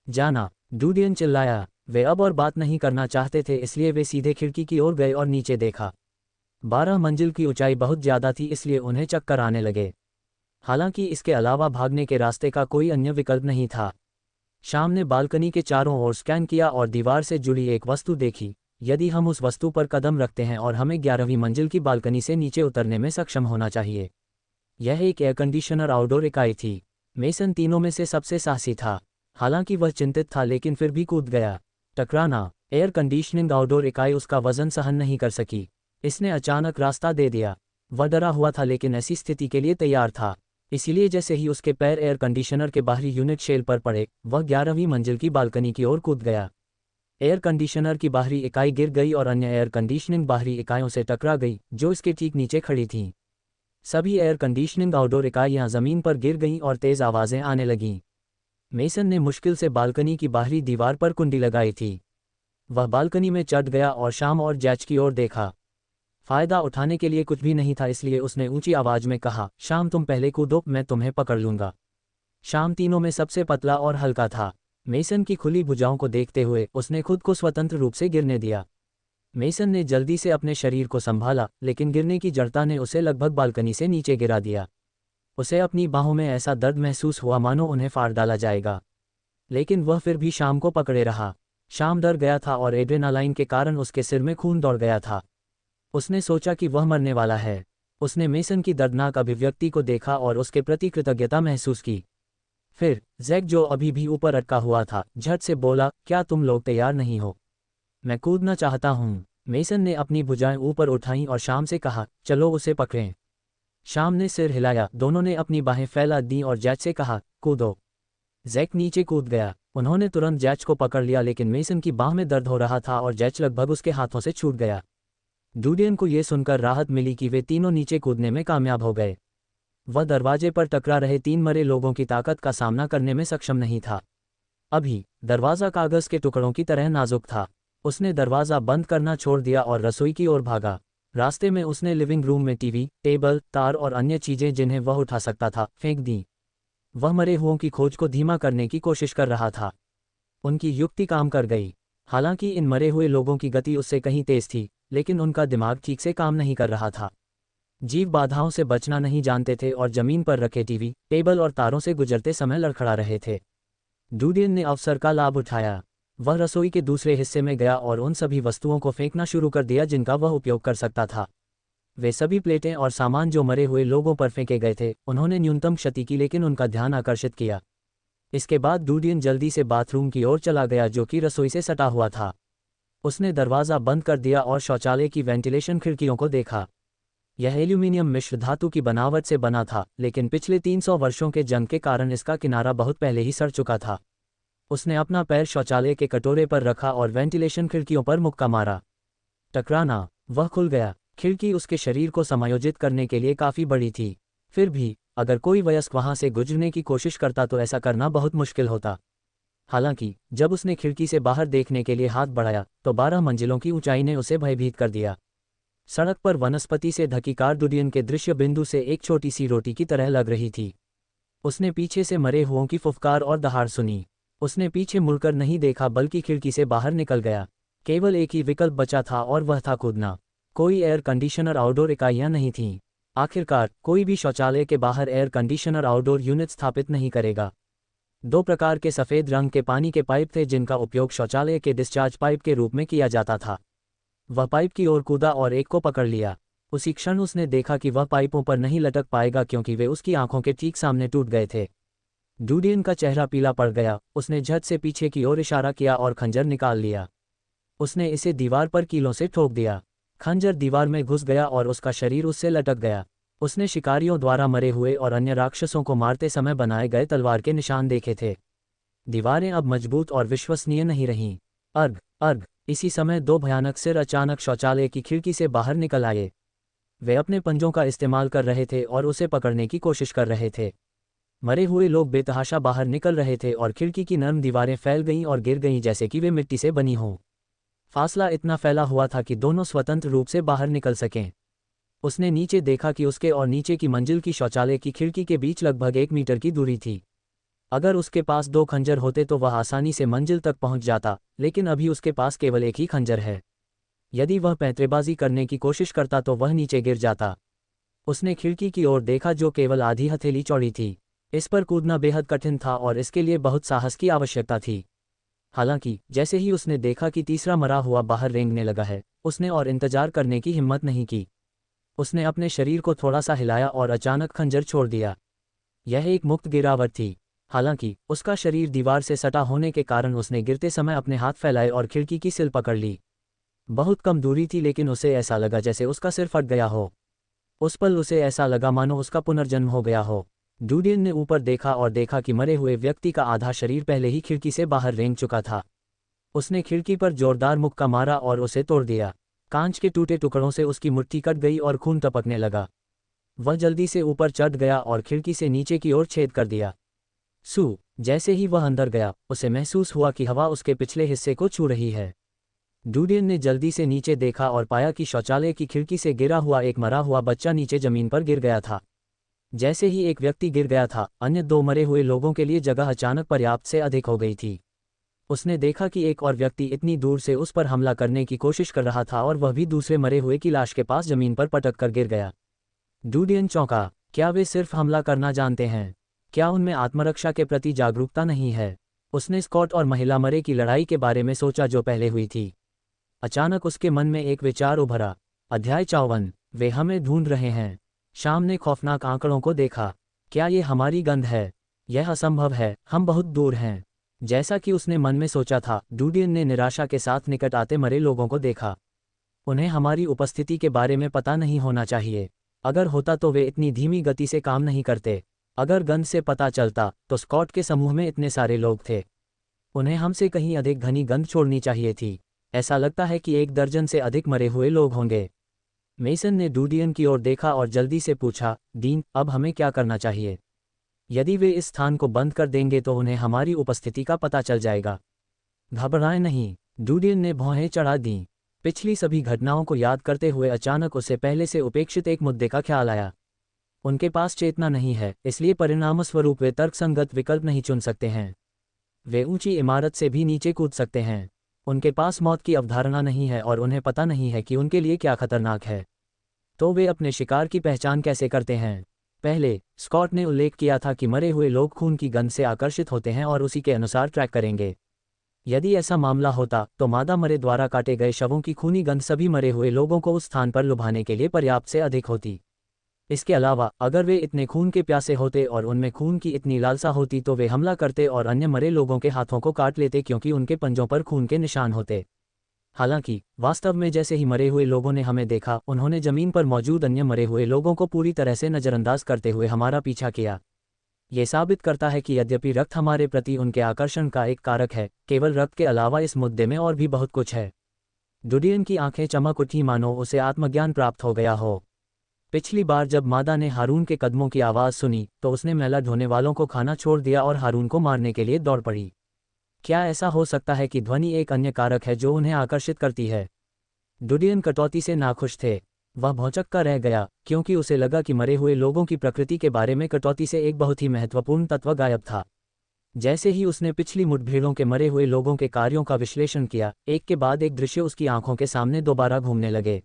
जाना। डुडियन चिल्लाया। वे अब और बात नहीं करना चाहते थे, इसलिए वे सीधे खिड़की की ओर गए और नीचे देखा। 12 मंजिल की ऊंचाई बहुत ज्यादा थी, इसलिए उन्हें चक्कर आने लगे। हालांकि इसके अलावा भागने के रास्ते का कोई अन्य विकल्प नहीं था। शाम ने बालकनी के चारों ओर स्कैन किया और दीवार से जुड़ी एक वस्तु देखी। यदि हम उस वस्तु पर कदम रखते हैं और हमें 11वीं मंजिल की बालकनी से नीचे उतरने में सक्षम होना चाहिए। यह एक एयर कंडीशनर आउटडोर इकाई थी। मेसन तीनों में से सबसे साहसी था। हालांकि वह चिंतित था, लेकिन फिर भी कूद गया। टकराना। एयर कंडीशनिंग आउटडोर इकाई उसका वजन सहन नहीं कर सकी। इसने अचानक रास्ता दे दिया। वह डरा हुआ था, लेकिन ऐसी स्थिति के लिए तैयार था। इसीलिए जैसे ही उसके पैर एयर कंडीशनर के बाहरी यूनिट शेल पर पड़े, वह 11वीं मंजिल की बालकनी की ओर कूद गया। एयर कंडीशनर की बाहरी इकाई गिर गई और अन्य एयर कंडीशनिंग बाहरी इकाइयों से टकरा गई, जो इसके ठीक नीचे खड़ी थीं। सभी एयर कंडीशनिंग आउटडोर इकाइयां जमीन पर गिर गईं और तेज आवाजें आने लगीं। मेसन ने मुश्किल से बालकनी की बाहरी दीवार पर कुंडी लगाई थी। वह बालकनी में चढ़ गया और शाम और जैच की ओर देखा। फायदा उठाने के लिए कुछ भी नहीं था, इसलिए उसने ऊंची आवाज में कहा, शाम तुम पहले कूदो, मैं तुम्हें पकड़ लूंगा। शाम तीनों में सबसे पतला और हल्का था। मेसन की खुली भुजाओं को देखते हुए उसने खुद को स्वतंत्र रूप से गिरने दिया। मेसन ने जल्दी से अपने शरीर को संभाला, लेकिन गिरने की जड़ता ने उसे लगभग बालकनी से नीचे गिरा दिया। उसे अपनी बाहों में ऐसा दर्द महसूस हुआ मानो उन्हें फाड़ डाला जाएगा। लेकिन वह फिर भी शाम को पकड़े रहा। शाम डर गया था और एड्रेनालाइन के कारण उसके सिर में खून दौड़ गया था। उसने सोचा कि वह मरने वाला है। उसने मेसन की दर्दनाक अभिव्यक्ति को देखा और उसके प्रति कृतज्ञता महसूस की। फिर जैक, जो अभी भी ऊपर अटका हुआ था, झट से बोला, क्या तुम लोग तैयार नहीं हो? मैं कूदना चाहता हूँ। मेसन ने अपनी भुजाएं ऊपर उठाईं और शाम से कहा, चलो उसे पकड़ें। शाम ने सिर हिलाया। दोनों ने अपनी बाहें फैला दीं और जैक से कहा, कूदो। जैक नीचे कूद गया। उन्होंने तुरंत जैक को पकड़ लिया, लेकिन मेसन की बाह में दर्द हो रहा था और जैक लगभग उसके हाथों से छूट गया। डुडियन को यह सुनकर राहत मिली कि वे तीनों नीचे कूदने में कामयाब हो गए। वह दरवाजे पर टकरा रहे 3 मरे लोगों की ताकत का सामना करने में सक्षम नहीं था। अभी दरवाज़ा कागज़ के टुकड़ों की तरह नाजुक था। उसने दरवाज़ा बंद करना छोड़ दिया और रसोई की ओर भागा। रास्ते में उसने लिविंग रूम में टीवी, टेबल, तार और अन्य चीज़ें जिन्हें वह उठा सकता था, फेंक दी। वह मरे हुओं की खोज को धीमा करने की कोशिश कर रहा था। उनकी युक्ति काम कर गई। हालांकि इन मरे हुए लोगों की गति उससे कहीं तेज थी, लेकिन उनका दिमाग ठीक से काम नहीं कर रहा था। जीव बाधाओं से बचना नहीं जानते थे और जमीन पर रखे टीवी, टेबल और तारों से गुजरते समय लड़खड़ा रहे थे। डुडियन ने अवसर का लाभ उठाया। वह रसोई के दूसरे हिस्से में गया और उन सभी वस्तुओं को फेंकना शुरू कर दिया जिनका वह उपयोग कर सकता था। वे सभी प्लेटें और सामान जो मरे हुए लोगों पर फेंके गए थे, उन्होंने न्यूनतम क्षति की, लेकिन उनका ध्यान आकर्षित किया। इसके बाद डुडियन जल्दी से बाथरूम की ओर चला गया, जो कि रसोई से सटा हुआ था। उसने दरवाज़ा बंद कर दिया और शौचालय की वेंटिलेशन खिड़कियों को देखा। यह एल्यूमीनियम मिश्र धातु की बनावट से बना था, लेकिन पिछले 300 वर्षों के जंग के कारण इसका किनारा बहुत पहले ही सड़ चुका था। उसने अपना पैर शौचालय के कटोरे पर रखा और वेंटिलेशन खिड़कियों पर मुक्का मारा। टकराना। वह खुल गया। खिड़की उसके शरीर को समायोजित करने के लिए काफ़ी बड़ी थी। फिर भी अगर कोई वयस्क वहां से गुजरने की कोशिश करता तो ऐसा करना बहुत मुश्किल होता। हालांकि जब उसने खिड़की से बाहर देखने के लिए हाथ बढ़ाया तो 12 मंजिलों की ऊंचाई ने उसे भयभीत कर दिया। सड़क पर वनस्पति से ढकी कार डुडियन के दृश्य बिंदु से एक छोटी सी रोटी की तरह लग रही थी। उसने पीछे से मरे हुओं की फुफकार और दहाड़ सुनी। उसने पीछे मुड़कर नहीं देखा, बल्कि खिड़की से बाहर निकल गया। केवल एक ही विकल्प बचा था और वह था कूदना। कोई एयर कंडीशनर आउटडोर इकाइयां नहीं थीं। आखिरकार कोई भी शौचालय के बाहर एयर कंडीशनर आउटडोर यूनिट स्थापित नहीं करेगा। 2 प्रकार के सफ़ेद रंग के पानी के पाइप थे जिनका उपयोग शौचालय के डिस्चार्ज पाइप के रूप में किया जाता था। वह पाइप की ओर कूदा और एक को पकड़ लिया। उसी क्षण उसने देखा कि वह पाइपों पर नहीं लटक पाएगा, क्योंकि वे उसकी आंखों के ठीक सामने टूट गए थे। डुडियन का चेहरा पीला पड़ गया। उसने झट से पीछे की ओर इशारा किया और खंजर निकाल लिया। उसने इसे दीवार पर कीलों से ठोक दिया। खंजर दीवार में घुस गया और उसका शरीर उससे लटक गया। उसने शिकारियों द्वारा मरे हुए और अन्य राक्षसों को मारते समय बनाए गए तलवार के निशान देखे थे। दीवारें अब मजबूत और विश्वसनीय नहीं रहीं। अर्घ अर्घ इसी समय दो भयानक सिर अचानक शौचालय की खिड़की से बाहर निकल आए। वे अपने पंजों का इस्तेमाल कर रहे थे और उसे पकड़ने की कोशिश कर रहे थे। मरे हुए लोग बेतहाशा बाहर निकल रहे थे और खिड़की की नरम दीवारें फैल गईं और गिर गईं जैसे कि वे मिट्टी से बनी हों। फासला इतना फैला हुआ था कि दोनों स्वतंत्र रूप से बाहर निकल सकें। उसने नीचे देखा कि उसके और नीचे की मंजिल की शौचालय की खिड़की के बीच लगभग 1 मीटर की दूरी थी। अगर उसके पास 2 खंजर होते तो वह आसानी से मंजिल तक पहुंच जाता, लेकिन अभी उसके पास केवल एक ही खंजर है। यदि वह पैंतरेबाजी करने की कोशिश करता तो वह नीचे गिर जाता। उसने खिड़की की ओर देखा जो केवल आधी हथेली चौड़ी थी। इस पर कूदना बेहद कठिन था और इसके लिए बहुत साहस की आवश्यकता थी। हालांकि जैसे ही उसने देखा कि तीसरा मरा हुआ बाहर रेंगने लगा है, उसने और इंतजार करने की हिम्मत नहीं की। उसने अपने शरीर को थोड़ा सा हिलाया और अचानक खंजर छोड़ दिया। यह एक मुक्त गिरावट थी। हालांकि उसका शरीर दीवार से सटा होने के कारण उसने गिरते समय अपने हाथ फैलाए और खिड़की की सिल पकड़ ली। बहुत कम दूरी थी लेकिन उसे ऐसा लगा जैसे उसका सिर फट गया हो। उस पल उसे ऐसा लगा मानो उसका पुनर्जन्म हो गया हो। डूडियन ने ऊपर देखा और देखा कि मरे हुए व्यक्ति का आधा शरीर पहले ही खिड़की से बाहर रेंग चुका था। उसने खिड़की पर जोरदार मुक्का मारा और उसे तोड़ दिया। कांच के टूटे टुकड़ों से उसकी मुट्ठी कट गई और खून टपकने लगा। वह जल्दी से ऊपर चढ़ गया और खिड़की से नीचे की ओर छेद कर दिया। जैसे ही वह अंदर गया, उसे महसूस हुआ कि हवा उसके पिछले हिस्से को छू रही है। डूडियन ने जल्दी से नीचे देखा और पाया कि शौचालय की खिड़की से गिरा हुआ एक मरा हुआ बच्चा नीचे जमीन पर गिर गया था। जैसे ही एक व्यक्ति गिर गया था, अन्य 2 मरे हुए लोगों के लिए जगह अचानक पर्याप्त से अधिक हो गई थी। उसने देखा कि एक और व्यक्ति इतनी दूर से उस पर हमला करने की कोशिश कर रहा था और वह भी दूसरे मरे हुए की लाश के पास जमीन पर पटक कर गिर गया। डूडियन चौंका। क्या वे सिर्फ हमला करना जानते हैं? क्या उनमें आत्मरक्षा के प्रति जागरूकता नहीं है? उसने स्कॉट और महिला मरे की लड़ाई के बारे में सोचा जो पहले हुई थी। अचानक उसके मन में एक विचार उभरा। अध्याय 54। वे हमें ढूंढ रहे हैं। शाम ने खौफनाक आंकड़ों को देखा। क्या ये हमारी गंध है? यह असंभव है, हम बहुत दूर हैं। जैसा कि उसने मन में सोचा था, डूडियन ने निराशा के साथ निकट आते मरे लोगों को देखा। उन्हें हमारी उपस्थिति के बारे में पता नहीं होना चाहिए। अगर होता तो वे इतनी धीमी गति से काम नहीं करते। अगर गंध से पता चलता तो स्कॉट के समूह में इतने सारे लोग थे। उन्हें हमसे कहीं अधिक घनी गंध छोड़नी चाहिए थी। ऐसा लगता है कि 1 दर्जन से अधिक मरे हुए लोग होंगे। मेसन ने डूडियन की ओर देखा और जल्दी से पूछा, डीन, अब हमें क्या करना चाहिए? यदि वे इस स्थान को बंद कर देंगे तो उन्हें हमारी उपस्थिति का पता चल जाएगा। घबराएं नहीं, डूडियन ने भौहें चढ़ा दीं। पिछली सभी घटनाओं को याद करते हुए अचानक उसे पहले से उपेक्षित एक मुद्दे का ख्याल आया। उनके पास चेतना नहीं है, इसलिए परिणामस्वरूप वे तर्कसंगत विकल्प नहीं चुन सकते हैं। वे ऊंची इमारत से भी नीचे कूद सकते हैं। उनके पास मौत की अवधारणा नहीं है और उन्हें पता नहीं है कि उनके लिए क्या खतरनाक है। तो वे अपने शिकार की पहचान कैसे करते हैं? पहले, स्कॉट ने उल्लेख किया था कि मरे हुए लोग खून की गंध से आकर्षित होते हैं और उसी के अनुसार ट्रैक करेंगे। यदि ऐसा मामला होता तो मादा मरे द्वारा काटे गए शवों की खूनी गंध सभी मरे हुए लोगों को उस स्थान पर लुभाने के लिए पर्याप्त से अधिक होती। इसके अलावा, अगर वे इतने खून के प्यासे होते और उनमें खून की इतनी लालसा होती तो वे हमला करते और अन्य मरे लोगों के हाथों को काट लेते क्योंकि उनके पंजों पर खून के निशान होते। हालांकि वास्तव में जैसे ही मरे हुए लोगों ने हमें देखा, उन्होंने जमीन पर मौजूद अन्य मरे हुए लोगों को पूरी तरह से नज़रअंदाज करते हुए हमारा पीछा किया। ये साबित करता है कि यद्यपि रक्त हमारे प्रति उनके आकर्षण का एक कारक है, केवल रक्त के अलावा इस मुद्दे में और भी बहुत कुछ है। डूडियन की आंखें चमक उठी मानो उसे आत्मज्ञान प्राप्त हो गया हो। पिछली बार जब मादा ने हारून के कदमों की आवाज़ सुनी तो उसने मैला ढोने वालों को खाना छोड़ दिया और हारून को मारने के लिए दौड़ पड़ी। क्या ऐसा हो सकता है कि ध्वनि एक अन्य कारक है जो उन्हें आकर्षित करती है? डूडियन कटौती से नाखुश थे। वह भौंचक्का रह गया क्योंकि उसे लगा कि मरे हुए लोगों की प्रकृति के बारे में कटौती से एक बहुत ही महत्वपूर्ण तत्व गायब था। जैसे ही उसने पिछली मुठभेड़ों के मरे हुए लोगों के कार्यों का विश्लेषण किया, एक के बाद एक दृश्य उसकी आंखों के सामने दोबारा घूमने लगे।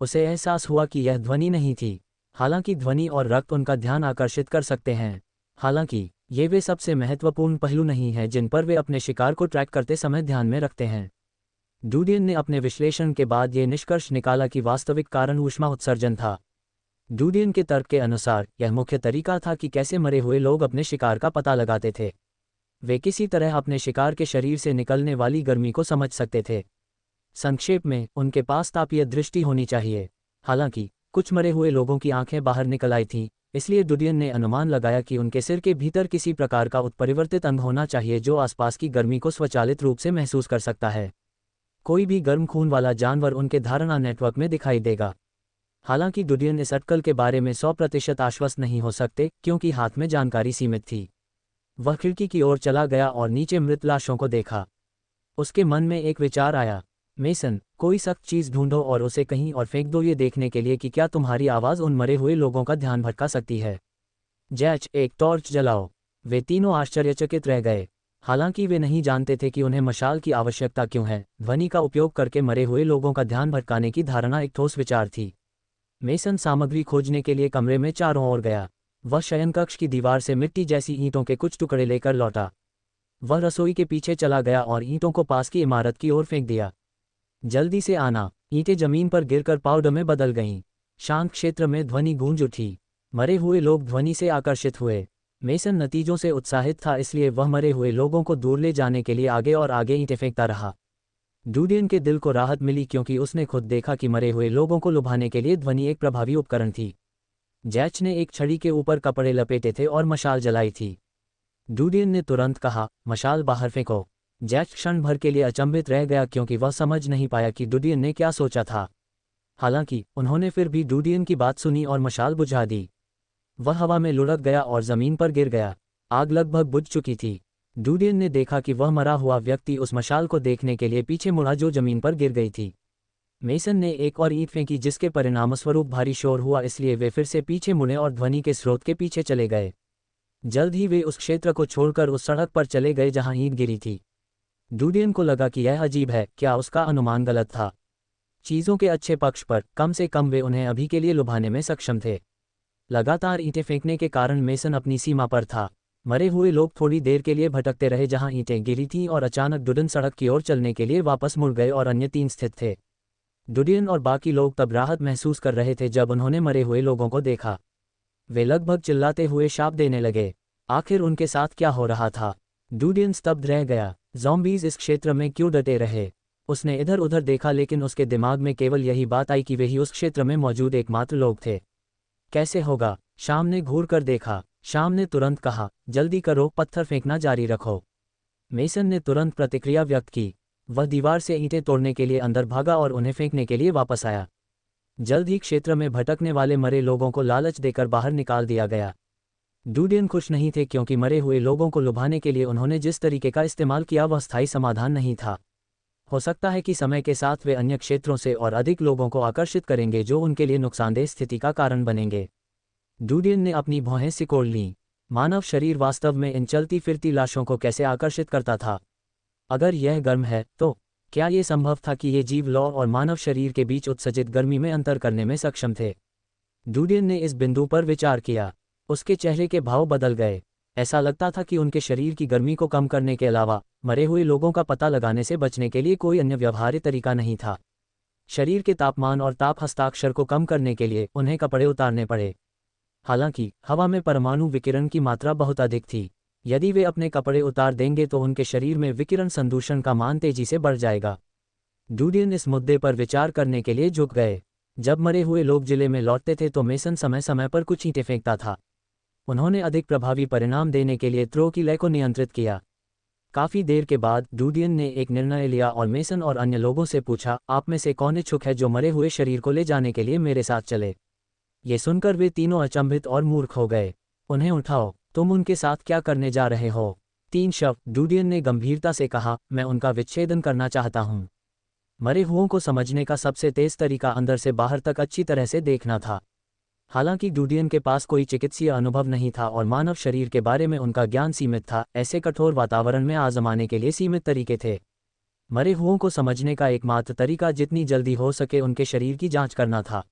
उसे एहसास हुआ कि यह ध्वनि नहीं थी। हालांकि ध्वनि और रक्त उनका ध्यान आकर्षित कर सकते हैं, हालांकि ये वे सबसे महत्वपूर्ण पहलू नहीं हैं जिन पर वे अपने शिकार को ट्रैक करते समय ध्यान में रखते हैं। डूडियन ने अपने विश्लेषण के बाद ये निष्कर्ष निकाला कि वास्तविक कारण ऊष्मा उत्सर्जन था। डूडियन के तर्क के अनुसार यह मुख्य तरीका था कि कैसे मरे हुए लोग अपने शिकार का पता लगाते थे। वे किसी तरह अपने शिकार के शरीर से निकलने वाली गर्मी को समझ सकते थे। संक्षेप में, उनके पास तापीय दृष्टि होनी चाहिए। हालांकि कुछ मरे हुए लोगों की आंखें बाहर निकल आई थीं, इसलिए डुडियन ने अनुमान लगाया कि उनके सिर के भीतर किसी प्रकार का उत्परिवर्तित अंग होना चाहिए जो आसपास की गर्मी को स्वचालित रूप से महसूस कर सकता है। कोई भी गर्म खून वाला जानवर उनके धारणा नेटवर्क में दिखाई देगा। हालांकि डुडियन इस अटकल के बारे में 100% आश्वस्त नहीं हो सकते क्योंकि हाथ में जानकारी सीमित थी। वह खिड़की की ओर चला गया और नीचे मृत लाशों को देखा। उसके मन में एक विचार आया, मेसन, कोई सख्त चीज ढूंढो और उसे कहीं और फेंक दो, ये देखने के लिए कि क्या तुम्हारी आवाज उन मरे हुए लोगों का ध्यान भटका सकती है। जैच, एक टॉर्च जलाओ। वे तीनों आश्चर्यचकित रह गए। हालांकि वे नहीं जानते थे कि उन्हें मशाल की आवश्यकता क्यों है। ध्वनि का उपयोग करके मरे हुए लोगों का ध्यान भटकाने की धारणा एक ठोस विचार थी। मेसन सामग्री खोजने के लिए कमरे में चारों ओर गया। वह शयनकक्ष की दीवार से मिट्टी जैसी ईंटों के कुछ टुकड़े लेकर लौटा। वह रसोई के पीछे चला गया और ईंटों को पास की इमारत की ओर फेंक दिया। जल्दी से आना। ईंटें जमीन पर गिरकर पाउडर में बदल गईं। शांत क्षेत्र में ध्वनि गूंज उठी। मरे हुए लोग ध्वनि से आकर्षित हुए। मेसन नतीजों से उत्साहित था, इसलिए वह मरे हुए लोगों को दूर ले जाने के लिए आगे और आगे ईंटें फेंकता रहा। डुडियन के दिल को राहत मिली क्योंकि उसने खुद देखा कि मरे हुए लोगों को लुभाने के लिए ध्वनि एक प्रभावी उपकरण थी। जैच ने एक छड़ी के ऊपर कपड़े लपेटे थे और मशाल जलाई थी। डुडियन ने तुरंत कहा, मशाल बाहर फेंको। जैच क्षण भर के लिए अचंभित रह गया क्योंकि वह समझ नहीं पाया कि डुडियन ने क्या सोचा था। हालांकि उन्होंने फिर भी डुडियन की बात सुनी और मशाल बुझा दी। वह हवा में लुढ़क गया और जमीन पर गिर गया। आग लगभग बुझ चुकी थी। डुडियन ने देखा कि वह मरा हुआ व्यक्ति उस मशाल को देखने के लिए पीछे मुड़ा जो जमीन पर गिर गई थी। मेसन ने एक और ईंट फेंकी जिसके परिणामस्वरूप भारी शोर हुआ, इसलिए वे फिर से पीछे मुड़े और ध्वनि के स्रोत के पीछे चले गए। जल्द ही वे उस क्षेत्र को छोड़कर उस सड़क पर चले गए जहां ईंट गिरी थी। डुडियन को लगा कि यह अजीब है, क्या उसका अनुमान गलत था? चीज़ों के अच्छे पक्ष पर, कम से कम वे उन्हें अभी के लिए लुभाने में सक्षम थे। लगातार ईंटें फेंकने के कारण मेसन अपनी सीमा पर था। मरे हुए लोग थोड़ी देर के लिए भटकते रहे जहां ईंटें गिरी थीं और अचानक डुडियन सड़क की ओर चलने के लिए वापस मुड़ गए और अन्य 3 स्थित थे। डुडियन और बाकी लोग तब राहत महसूस कर रहे थे जब उन्होंने मरे हुए लोगों को देखा। वे लगभग चिल्लाते हुए शाप देने लगे। आखिर उनके साथ क्या हो रहा था? डुडियन स्तब्ध रह गया। ज़ॉम्बीज़ इस क्षेत्र में क्यों डटे रहे? उसने इधर उधर देखा लेकिन उसके दिमाग में केवल यही बात आई कि वे ही उस क्षेत्र में मौजूद एकमात्र लोग थे। कैसे होगा? शाम ने घूर कर देखा। शाम ने तुरंत कहा, जल्दी करो, पत्थर फेंकना जारी रखो। मेसन ने तुरंत प्रतिक्रिया व्यक्त की। वह दीवार से ईंटें तोड़ने के लिए अंदर भागा और उन्हें फेंकने के लिए वापस आया। जल्द ही क्षेत्र में भटकने वाले मरे लोगों को लालच देकर बाहर निकाल दिया गया। डुडियन खुश नहीं थे क्योंकि मरे हुए लोगों को लुभाने के लिए उन्होंने जिस तरीके का इस्तेमाल किया वह स्थायी समाधान नहीं था। हो सकता है कि समय के साथ वे अन्य क्षेत्रों से और अधिक लोगों को आकर्षित करेंगे जो उनके लिए नुकसानदेह स्थिति का कारण बनेंगे। डुडियन ने अपनी भौहें सिकोड़ लीं। मानव शरीर वास्तव में इन चलती फिरती लाशों को कैसे आकर्षित करता था? अगर यह गर्म है तो क्या ये संभव था कि ये जीव लौ और मानव शरीर के बीच उत्सर्जित गर्मी में अंतर करने में सक्षम थे? डुडियन ने इस बिंदु पर विचार किया। उसके चेहरे के भाव बदल गए। ऐसा लगता था कि उनके शरीर की गर्मी को कम करने के अलावा मरे हुए लोगों का पता लगाने से बचने के लिए कोई अन्य व्यवहार्य तरीका नहीं था। शरीर के तापमान और ताप हस्ताक्षर को कम करने के लिए उन्हें कपड़े उतारने पड़े। हालांकि हवा में परमाणु विकिरण की मात्रा बहुत अधिक थी। यदि वे अपने कपड़े उतार देंगे तो उनके शरीर में विकिरण संदूषण का मान तेजी से बढ़ जाएगा। डुडियन इस मुद्दे पर विचार करने के लिए झुक गए। जब मरे हुए लोग जिले में लौटते थे तो मेसन समय समय पर कुछ ईंटें फेंकता था। उन्होंने अधिक प्रभावी परिणाम देने के लिए थ्रो की लय को नियंत्रित किया। काफी देर के बाद डुडियन ने एक निर्णय लिया और मेसन और अन्य लोगों से पूछा, आप में से कौन इच्छुक है जो मरे हुए शरीर को ले जाने के लिए मेरे साथ चले? ये सुनकर वे तीनों अचंभित और मूर्ख हो गए। उन्हें उठाओ, तुम उनके साथ क्या करने जा रहे हो? 3 शव, डुडियन ने गंभीरता से कहा, मैं उनका विच्छेदन करना चाहता हूँ। मरे हुओं को समझने का सबसे तेज तरीका अंदर से बाहर तक अच्छी तरह से देखना था। हालांकि डुडियन के पास कोई चिकित्सीय अनुभव नहीं था और मानव शरीर के बारे में उनका ज्ञान सीमित था, ऐसे कठोर वातावरण में आजमाने के लिए सीमित तरीके थे। मरे हुओं को समझने का एकमात्र तरीका जितनी जल्दी हो सके उनके शरीर की जांच करना था।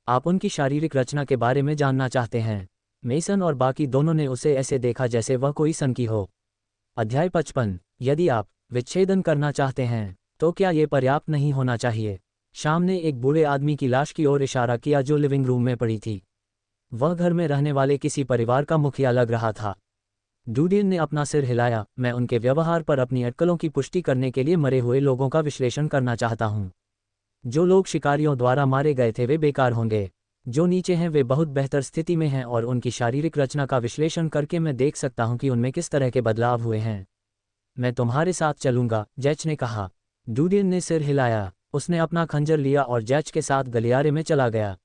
आप उनकी शारीरिक रचना के बारे में जानना चाहते हैं? मेसन और बाकी दोनों ने उसे ऐसे देखा जैसे वह कोई सनकी हो। अध्याय 55। यदि आप विच्छेदन करना चाहते हैं तो क्या ये पर्याप्त नहीं होना चाहिए? शाम ने एक बूढ़े आदमी की लाश की ओर इशारा किया जो लिविंग रूम में पड़ी थी। वह घर में रहने वाले किसी परिवार का मुखिया लग रहा था। डूडियन ने अपना सिर हिलाया। मैं उनके व्यवहार पर अपनी अटकलों की पुष्टि करने के लिए मरे हुए लोगों का विश्लेषण करना चाहता हूँ। जो लोग शिकारियों द्वारा मारे गए थे वे बेकार होंगे। जो नीचे हैं वे बहुत बेहतर स्थिति में हैं और उनकी शारीरिक रचना का विश्लेषण करके मैं देख सकता हूँ कि उनमें किस तरह के बदलाव हुए हैं। मैं तुम्हारे साथ चलूंगा, जैच ने कहा। डूडियन ने सिर हिलाया। उसने अपना खंजर लिया और जैच के साथ गलियारे में चला गया।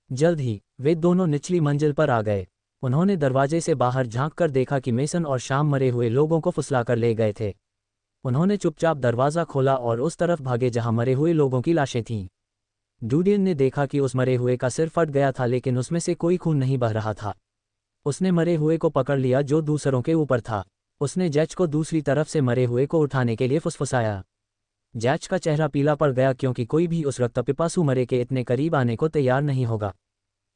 जल्द ही वे दोनों निचली मंजिल पर आ गए। उन्होंने दरवाजे से बाहर झांक कर देखा कि मेसन और शाम मरे हुए लोगों को फुसलाकर ले गए थे। उन्होंने चुपचाप दरवाज़ा खोला और उस तरफ भागे जहां मरे हुए लोगों की लाशें थीं। डूडियन ने देखा कि उस मरे हुए का सिर फट गया था लेकिन उसमें से कोई खून नहीं बह रहा था। उसने मरे हुए को पकड़ लिया जो दूसरों के ऊपर था। उसने जैच को दूसरी तरफ से मरे हुए को उठाने के लिए फुसफुसाया। जैच का चेहरा पीला पड़ गया क्योंकि कोई भी उस रक्तपिपासु मरे के इतने करीब आने को तैयार नहीं होगा।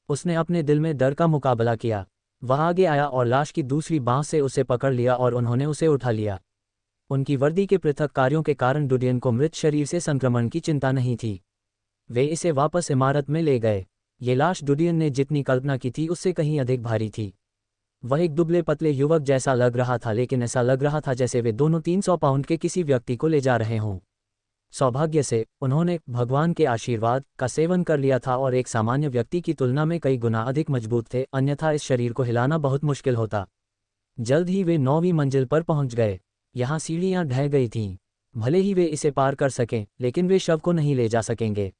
उसने अपने दिल में डर का मुकाबला किया। वह आगे आया और लाश की दूसरी बांह से उसे पकड़ लिया और उन्होंने उसे उठा लिया। उनकी वर्दी के पृथक कार्यों के कारण डूडियन को मृत शरीर से संक्रमण की चिंता नहीं थी। वे इसे वापस इमारत में ले गए। ये लाश डूडियन ने जितनी कल्पना की थी उससे कहीं अधिक भारी थी। वह एक दुबले पतले युवक जैसा लग रहा था लेकिन ऐसा लग रहा था जैसे वे दोनों 300 पाउंड के किसी व्यक्ति को ले जा रहे हों। सौभाग्य से उन्होंने भगवान के आशीर्वाद का सेवन कर लिया था और एक सामान्य व्यक्ति की तुलना में कई गुना अधिक मजबूत थे, अन्यथा इस शरीर को हिलाना बहुत मुश्किल होता। जल्द ही वे 9वीं मंजिल पर पहुंच गए। यहाँ सीढ़ियाँ ढह गई थीं। भले ही वे इसे पार कर सकें लेकिन वे शव को नहीं ले जा सकेंगे।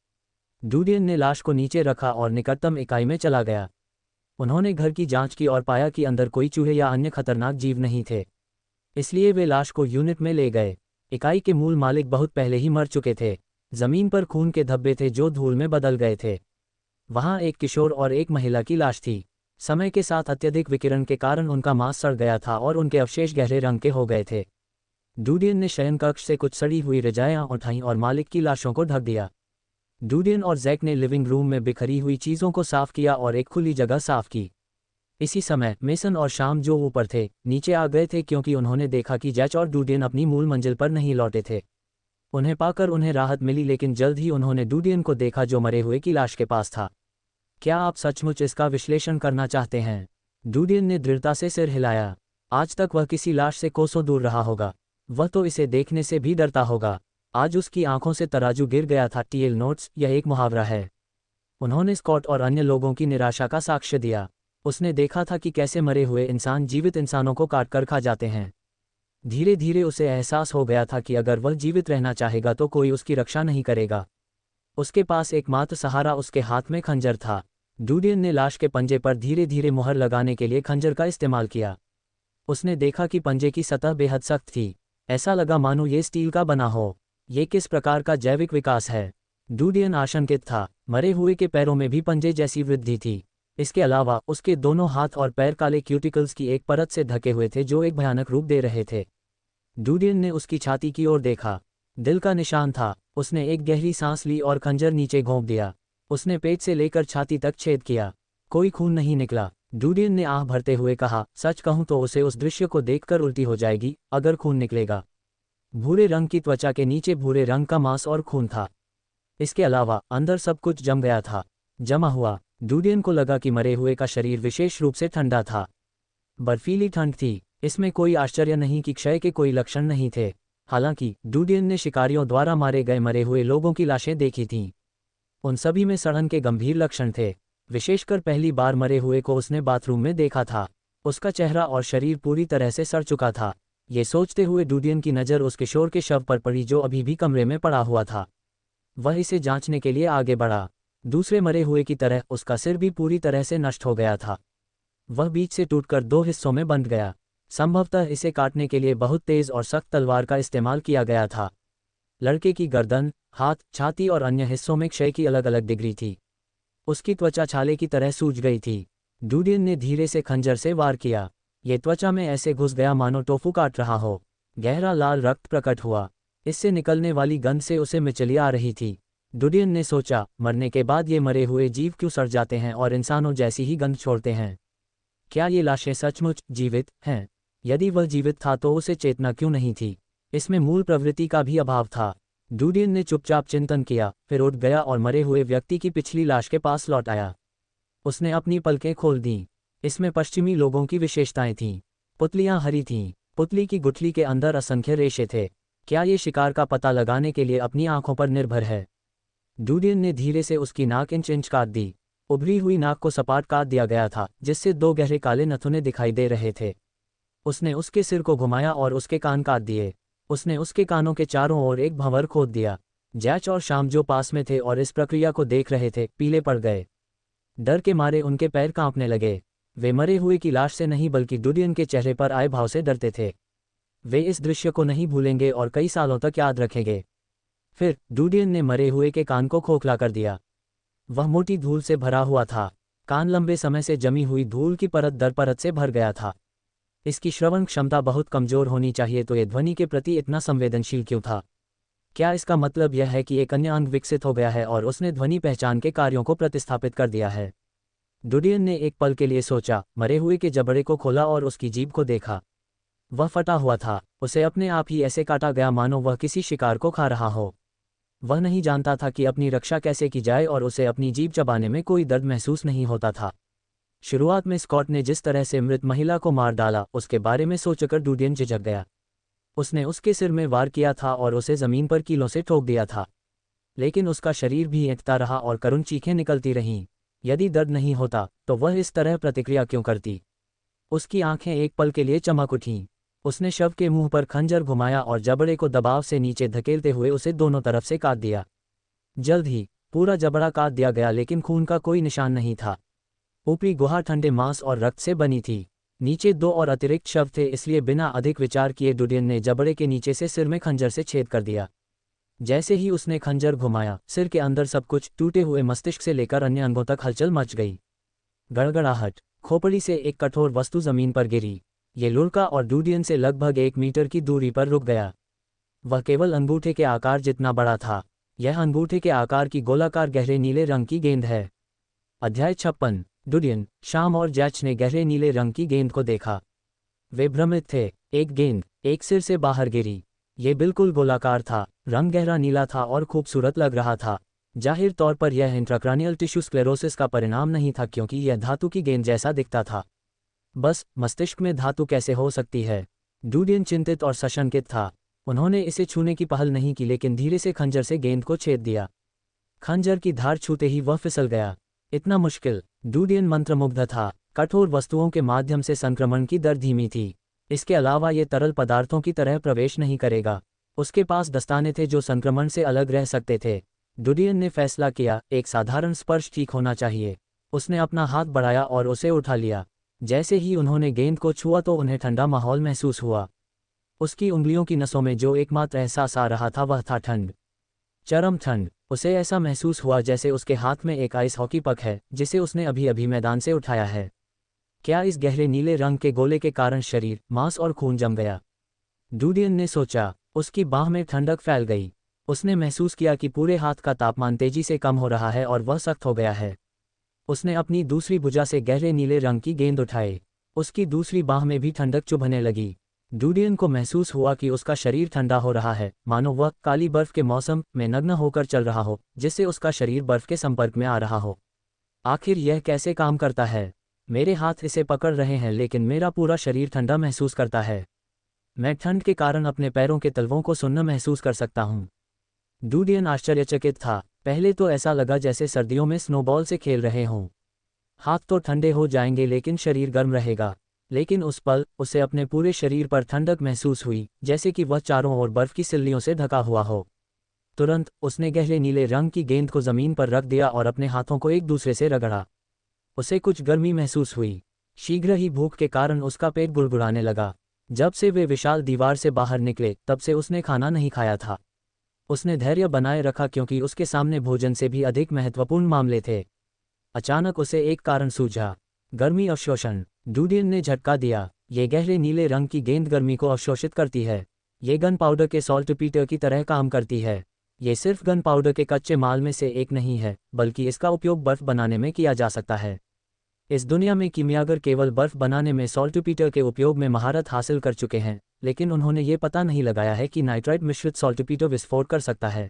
डूडियन ने लाश को नीचे रखा और निकटतम इकाई में चला गया। उन्होंने घर की जांच की और पाया कि अंदर कोई चूहे या अन्य खतरनाक जीव नहीं थे। इसलिए वे लाश को यूनिट में ले गए। इकाई के मूल मालिक बहुत पहले ही मर चुके थे। जमीन पर खून के धब्बे थे जो धूल में बदल गए थे। वहां एक किशोर और एक महिला की लाश थी। समय के साथ अत्यधिक विकिरण के कारण उनका मांस सड़ गया था और उनके अवशेष गहरे रंग के हो गए थे। डूडियन ने शयनकक्ष से कुछ सड़ी हुई रजाइयां उठाईं और मालिक की लाशों को ढक दिया। डूडियन और जैक ने लिविंग रूम में बिखरी हुई चीज़ों को साफ किया और एक खुली जगह साफ की। इसी समय मेसन और शाम जो ऊपर थे नीचे आ गए थे क्योंकि उन्होंने देखा कि जैच और डूडियन अपनी मूल मंजिल पर नहीं लौटे थे। उन्हें पाकर उन्हें राहत मिली लेकिन जल्द ही उन्होंने डूडियन को देखा जो मरे हुए की लाश के पास था। क्या आप सचमुच इसका विश्लेषण करना चाहते हैं? डूडियन ने दृढ़ता से सिर हिलाया। आज तक वह किसी लाश से कोसों दूर रहा होगा। वह तो इसे देखने से भी डरता होगा। आज उसकी आंखों से तराजू गिर गया था। टीएल नोट्स, यह एक मुहावरा है। उन्होंने स्कॉट और अन्य लोगों की निराशा का साक्ष्य दिया। उसने देखा था कि कैसे मरे हुए इंसान जीवित इंसानों को काट कर खा जाते हैं। धीरे धीरे उसे एहसास हो गया था कि अगर वह जीवित रहना चाहेगा तो कोई उसकी रक्षा नहीं करेगा। उसके पास एकमात्र सहारा उसके हाथ में खंजर था। डूडियन ने लाश के पंजे पर धीरे धीरे मुहर लगाने के लिए खंजर का इस्तेमाल किया। उसने देखा कि पंजे की सतह बेहद सख्त थी। ऐसा लगा मानो ये स्टील का बना हो। ये किस प्रकार का जैविक विकास है? डूडियन आशंकित था। मरे हुए के पैरों में भी पंजे जैसी वृद्धि थी। इसके अलावा उसके दोनों हाथ और पैर काले क्यूटिकल्स की एक परत से ढके हुए थे जो एक भयानक रूप दे रहे थे। डूडियन ने उसकी छाती की ओर देखा। दिल का निशान था। उसने एक गहरी सांस ली और खंजर नीचे घोंप दिया। उसने पेट से लेकर छाती तक छेद किया। कोई खून नहीं निकला। डूडियन ने आह भरते हुए कहा, सच कहूं तो उसे उस दृश्य को देखकर उल्टी हो जाएगी अगर खून निकलेगा। भूरे रंग की त्वचा के नीचे भूरे रंग का मांस और खून था। इसके अलावा अंदर सब कुछ जम गया था, जमा हुआ। डूडियन को लगा कि मरे हुए का शरीर विशेष रूप से ठंडा था। बर्फीली ठंड थी। इसमें कोई आश्चर्य नहीं कि क्षय के कोई लक्षण नहीं थे। हालांकि डूडियन ने शिकारियों द्वारा मारे गए मरे हुए लोगों की लाशें देखी थीं। उन सभी में सड़न के गंभीर लक्षण थे। विशेषकर पहली बार मरे हुए को उसने बाथरूम में देखा था। उसका चेहरा और शरीर पूरी तरह से सड़ चुका था। ये सोचते हुए डूडियन की नज़र उस किशोर के शव पर पड़ी जो अभी भी कमरे में पड़ा हुआ था। वह इसे जांचने के लिए आगे बढ़ा। दूसरे मरे हुए की तरह उसका सिर भी पूरी तरह से नष्ट हो गया था। वह बीच से टूटकर 2 हिस्सों में बंट गया। संभवतः इसे काटने के लिए बहुत तेज और सख्त तलवार का इस्तेमाल किया गया था। लड़के की गर्दन, हाथ, छाती और अन्य हिस्सों में क्षय की अलग अलग डिग्री थी। उसकी त्वचा छाले की तरह सूज गई थी। डूडियन ने धीरे से खंजर से वार किया। ये त्वचा में ऐसे घुस गया मानो टोफू काट रहा हो। गहरा लाल रक्त प्रकट हुआ। इससे निकलने वाली गंध से उसे मिचली आ रही थी। डूडियन ने सोचा, मरने के बाद ये मरे हुए जीव क्यों सड़ जाते हैं और इंसानों जैसी ही गंध छोड़ते हैं? क्या ये लाशें सचमुच जीवित हैं? यदि वह जीवित था तो उसे चेतना क्यों नहीं थी? इसमें मूल प्रवृत्ति का भी अभाव था। डूडियन ने चुपचाप चिंतन किया, फिर उठ गया और मरे हुए व्यक्ति की पिछली लाश के पास लौट आया। उसने अपनी पलकें खोल दीं। इसमें पश्चिमी लोगों की विशेषताएं थीं। पुतलियां हरी थीं। पुतली की गुठली के अंदर असंख्य रेशे थे। क्या ये शिकार का पता लगाने के लिए अपनी आंखों पर निर्भर है? डूडियन ने धीरे से उसकी नाक इंच इंच काट दी। उभरी हुई नाक को सपाट काट दिया गया था, जिससे 2 गहरे काले नथुने दिखाई दे रहे थे। उसने उसके सिर को घुमाया और उसके कान काट दिए। उसने उसके कानों के चारों ओर एक भंवर खोद दिया। जैच और शाम जो पास में थे और इस प्रक्रिया को देख रहे थे, पीले पड़ गए। डर के मारे उनके पैर कांपने लगे। वे मरे हुए की लाश से नहीं बल्कि डूडियन के चेहरे पर आए भाव से डरते थे। वे इस दृश्य को नहीं भूलेंगे और कई सालों तक याद रखेंगे। फिर डूडियन ने मरे हुए के कान को खोखला कर दिया। वह मोटी धूल से भरा हुआ था। कान लंबे समय से जमी हुई धूल की परत दर परत से भर गया था। इसकी श्रवण क्षमता बहुत कमजोर होनी चाहिए, तो ये ध्वनि के प्रति इतना संवेदनशील क्यों था? क्या इसका मतलब यह है कि एक अन्य अंग विकसित हो गया है और उसने ध्वनि पहचान के कार्यों को प्रतिस्थापित कर दिया है? डूडियन ने एक पल के लिए सोचा, मरे हुए के जबड़े को खोला और उसकी जीभ को देखा। वह फटा हुआ था। उसे अपने आप ही ऐसे काटा गया मानो वह किसी शिकार को खा रहा हो। वह नहीं जानता था कि अपनी रक्षा कैसे की जाए और उसे अपनी जीभ चबाने में कोई दर्द महसूस नहीं होता था। शुरुआत में स्कॉट ने जिस तरह से मृत महिला को मार डाला, उसके बारे में सोचकर डूडियन झिझक गया। उसने उसके सिर में वार किया था और उसे जमीन पर कीलों से ठोक दिया था। लेकिन उसका शरीर भी ऐंठता रहा और करुण चीखें निकलती रहीं। यदि दर्द नहीं होता तो वह इस तरह प्रतिक्रिया क्यों करती? उसकी आंखें एक पल के लिए चमक उठीं। उसने शव के मुंह पर खंजर घुमाया और जबड़े को दबाव से नीचे धकेलते हुए उसे दोनों तरफ से काट दिया। जल्द ही पूरा जबड़ा काट दिया गया, लेकिन खून का कोई निशान नहीं था। ऊपरी गुहा ठंडे मांस और रक्त से बनी थी। नीचे 2 और अतिरिक्त शव थे, इसलिए बिना अधिक विचार किए डूडियन ने जबड़े के नीचे से सिर में खंजर से छेद कर दिया। जैसे ही उसने खंजर घुमाया, सिर के अंदर सब कुछ, टूटे हुए मस्तिष्क से लेकर अन्य अंगों तक हलचल मच गई। गड़गड़ाहट। खोपड़ी से एक कठोर वस्तु जमीन पर गिरी। ये लुढ़का और डूडियन से लगभग 1 मीटर की दूरी पर रुक गया। वह केवल अंगूठे के आकार जितना बड़ा था। यह अंगूठे के आकार की गोलाकार गहरे नीले रंग की गेंद है। अध्याय 56। डूडियन, शाम और जैच ने गहरे नीले रंग की गेंद को देखा। वे भ्रमित थे। एक गेंद एक सिर से बाहर गिरी। ये बिल्कुल गोलाकार था, रंग गहरा नीला था और खूबसूरत लग रहा था। जाहिर तौर पर यह इंट्राक्रैनियल टिश्यू स्क्लेरोसिस का परिणाम नहीं था, क्योंकि यह धातु की गेंद जैसा दिखता था। बस, मस्तिष्क में धातु कैसे हो सकती है? डूडियन चिंतित और सशंकित था। उन्होंने इसे छूने की पहल नहीं की, लेकिन धीरे से खंजर से गेंद को छेद दिया। खंजर की धार छूते ही वह फिसल गया। इतना मुश्किल? डूडियन मंत्रमुग्ध था। कठोर वस्तुओं के माध्यम से संक्रमण की दर धीमी थी। इसके अलावा ये तरल पदार्थों की तरह प्रवेश नहीं करेगा। उसके पास दस्ताने थे जो संक्रमण से अलग रह सकते थे। डूडियन ने फैसला किया, एक साधारण स्पर्श ठीक होना चाहिए। उसने अपना हाथ बढ़ाया और उसे उठा लिया। जैसे ही उन्होंने गेंद को छुआ तो उन्हें ठंडा माहौल महसूस हुआ। उसकी उंगलियों की नसों में जो एकमात्र एहसास आ रहा था वह था ठंड, चरम ठंड। उसे ऐसा महसूस हुआ जैसे उसके हाथ में एक आइस हॉकी पक है, जिसे उसने अभी अभी मैदान से उठाया है। क्या इस गहरे नीले रंग के गोले के कारण शरीर, मांस और खून जम गया? डूडियन ने सोचा। उसकी बाह में ठंडक फैल गई। उसने महसूस किया कि पूरे हाथ का तापमान तेजी से कम हो रहा है और वह सख्त हो गया है। उसने अपनी दूसरी भुजा से गहरे नीले रंग की गेंद उठाई। उसकी दूसरी बाह में भी ठंडक चुभने लगी। डूडियन को महसूस हुआ कि उसका शरीर ठंडा हो रहा है, मानो वह काली बर्फ के मौसम में नग्न होकर चल रहा हो, जिससे उसका शरीर बर्फ के संपर्क में आ रहा हो। आखिर यह कैसे काम करता है? मेरे हाथ इसे पकड़ रहे हैं, लेकिन मेरा पूरा शरीर ठंडा महसूस करता है। मैं ठंड के कारण अपने पैरों के तलवों को सुन्न महसूस कर सकता हूँ। डूडियन आश्चर्यचकित था। पहले तो ऐसा लगा जैसे सर्दियों में स्नोबॉल से खेल रहे हों। हाथ तो ठंडे हो जाएंगे लेकिन शरीर गर्म रहेगा। लेकिन उस पल उसे अपने पूरे शरीर पर ठंडक महसूस हुई, जैसे कि वह चारों ओर बर्फ की सिल्लियों से ढका हुआ हो। तुरंत उसने गहरे नीले रंग की गेंद को जमीन पर रख दिया और अपने हाथों को एक दूसरे से रगड़ा। उसे कुछ गर्मी महसूस हुई। शीघ्र ही भूख के कारण उसका पेट गुड़गुड़ाने लगा। जब से वे विशाल दीवार से बाहर निकले तब से उसने खाना नहीं खाया था। उसने धैर्य बनाए रखा क्योंकि उसके सामने भोजन से भी अधिक महत्वपूर्ण मामले थे। अचानक उसे एक कारण सूझा, गर्मी अवशोषण। डूडियन ने झटका दिया। ये गहरे नीले रंग की गेंद गर्मी को अवशोषित करती है। ये गन पाउडर के सॉल्टपीटर की तरह काम करती है। ये सिर्फ गन पाउडर के कच्चे माल में से एक नहीं है, बल्कि इसका उपयोग बर्फ बनाने में किया जा सकता है। इस दुनिया में कीमियागर केवल बर्फ बनाने में सॉल्टपीटर के उपयोग में महारत हासिल कर चुके हैं, लेकिन उन्होंने ये पता नहीं लगाया है कि नाइट्राइट मिश्रित सॉल्टपीटर विस्फोट कर सकता है।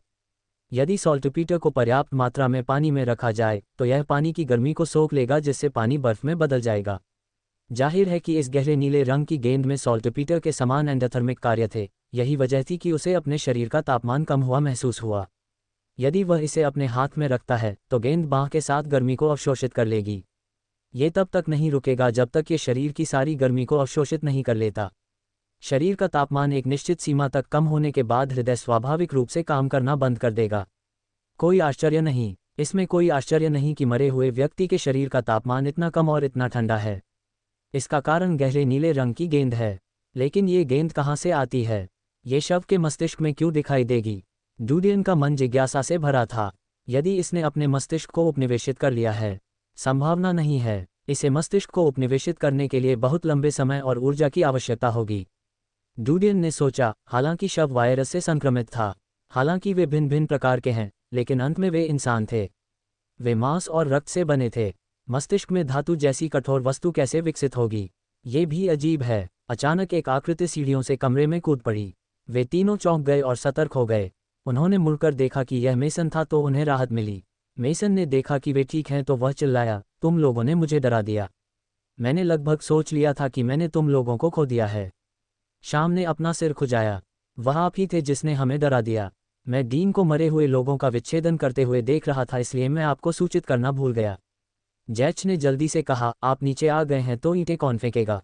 यदि सॉल्टपीटर को पर्याप्त मात्रा में पानी में रखा जाए तो यह पानी की गर्मी को सोख लेगा, जिससे पानी बर्फ में बदल जाएगा। जाहिर है कि इस गहरे नीले रंग की गेंद में सॉल्टपीटर के समान एंडोथर्मिक कार्य थे। यही वजह थी कि उसे अपने शरीर का तापमान कम हुआ महसूस हुआ। यदि वह इसे अपने हाथ में रखता है तो गेंद बाँह के साथ गर्मी को अवशोषित कर लेगी। ये तब तक नहीं रुकेगा जब तक ये शरीर की सारी गर्मी को अवशोषित नहीं कर लेता। शरीर का तापमान एक निश्चित सीमा तक कम होने के बाद हृदय स्वाभाविक रूप से काम करना बंद कर देगा। कोई आश्चर्य नहीं, इसमें कोई आश्चर्य नहीं कि मरे हुए व्यक्ति के शरीर का तापमान इतना कम और इतना ठंडा है। इसका कारण गहरे नीले रंग की गेंद है। लेकिन ये गेंद कहाँ से आती है? ये शव के मस्तिष्क में क्यों दिखाई देगी? डूडियन का मन जिज्ञासा से भरा था। यदि इसने अपने मस्तिष्क को उपनिवेशित कर लिया है, संभावना नहीं है। इसे मस्तिष्क को उपनिवेशित करने के लिए बहुत लंबे समय और ऊर्जा की आवश्यकता होगी। डूडियन ने सोचा, हालांकि शव वायरस से संक्रमित था, हालांकि वे भिन्न भिन्न प्रकार के हैं, लेकिन अंत में वे इंसान थे। वे मांस और रक्त से बने थे। मस्तिष्क में धातु जैसी कठोर वस्तु कैसे विकसित होगी? ये भी अजीब है। अचानक एक आकृति सीढ़ियों से कमरे में कूद पड़ी। वे तीनों चौंक गए और सतर्क हो गए। उन्होंने मुड़कर देखा कि यह मेसन था तो उन्हें राहत मिली। मेसन ने देखा कि वे ठीक हैं तो वह चिल्लाया, तुम लोगों ने मुझे डरा दिया। मैंने लगभग सोच लिया था कि मैंने तुम लोगों को खो दिया है। शाम ने अपना सिर खुजाया। वह आप ही थे जिसने हमें डरा दिया। मैं डीन को मरे हुए लोगों का विच्छेदन करते हुए देख रहा था, इसलिए मैं आपको सूचित करना भूल गया। जैच ने जल्दी से कहा, आप नीचे आ गए हैं तो ईंटें कौन फेंकेगा?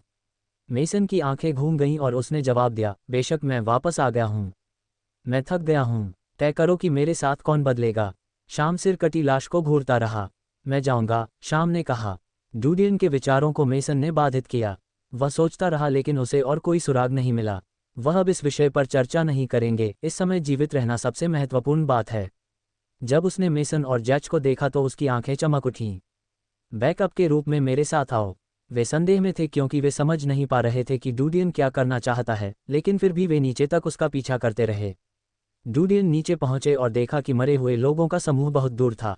मेसन की आंखें घूम गईं और उसने जवाब दिया, बेशक मैं वापस आ गया हूँ। मैं थक गया हूँ। तय करो कि मेरे साथ कौन बदलेगा। शाम सिर कटी लाश को घूरता रहा। मैं जाऊंगा, शाम ने कहा। डूडियन के विचारों को मेसन ने बाधित किया। वह सोचता रहा लेकिन उसे और कोई सुराग नहीं मिला। वह अब इस विषय पर चर्चा नहीं करेंगे। इस समय जीवित रहना सबसे महत्वपूर्ण बात है। जब उसने मेसन और जैच को देखा तो उसकी आंखें चमक उठीं। बैकअप के रूप में मेरे साथ आओ। वे संदेह में थे क्योंकि वे समझ नहीं पा रहे थे कि डूडियन क्या करना चाहता है, लेकिन फिर भी वे नीचे तक उसका पीछा करते रहे। डूडियन नीचे पहुंचे और देखा कि मरे हुए लोगों का समूह बहुत दूर था।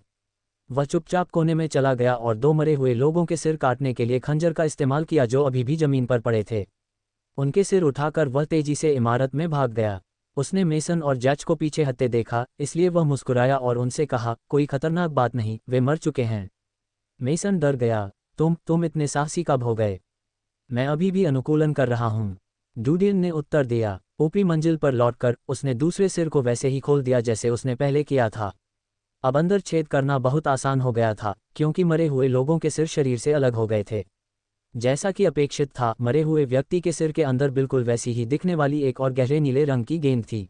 वह चुपचाप कोने में चला गया और 2 मरे हुए लोगों के सिर काटने के लिए खंजर का इस्तेमाल किया जो अभी भी जमीन पर पड़े थे। उनके सिर उठाकर वह तेजी से इमारत में भाग गया। उसने मेसन और जैच को पीछे हटते देखा, इसलिए वह मुस्कुराया और उनसे कहा, कोई खतरनाक बात नहीं, वे मर चुके हैं। मेसन डर गया। तुम इतने साहसी कब हो गए? मैं अभी भी अनुकूलन कर रहा हूँ, डूडियन ने उत्तर दिया। ऊपरी मंजिल पर लौटकर उसने दूसरे सिर को वैसे ही खोल दिया जैसे उसने पहले किया था। अब अंदर छेद करना बहुत आसान हो गया था क्योंकि मरे हुए लोगों के सिर शरीर से अलग हो गए थे। जैसा कि अपेक्षित था, मरे हुए व्यक्ति के सिर के अंदर बिल्कुल वैसी ही दिखने वाली एक और गहरे नीले रंग की गेंद थी।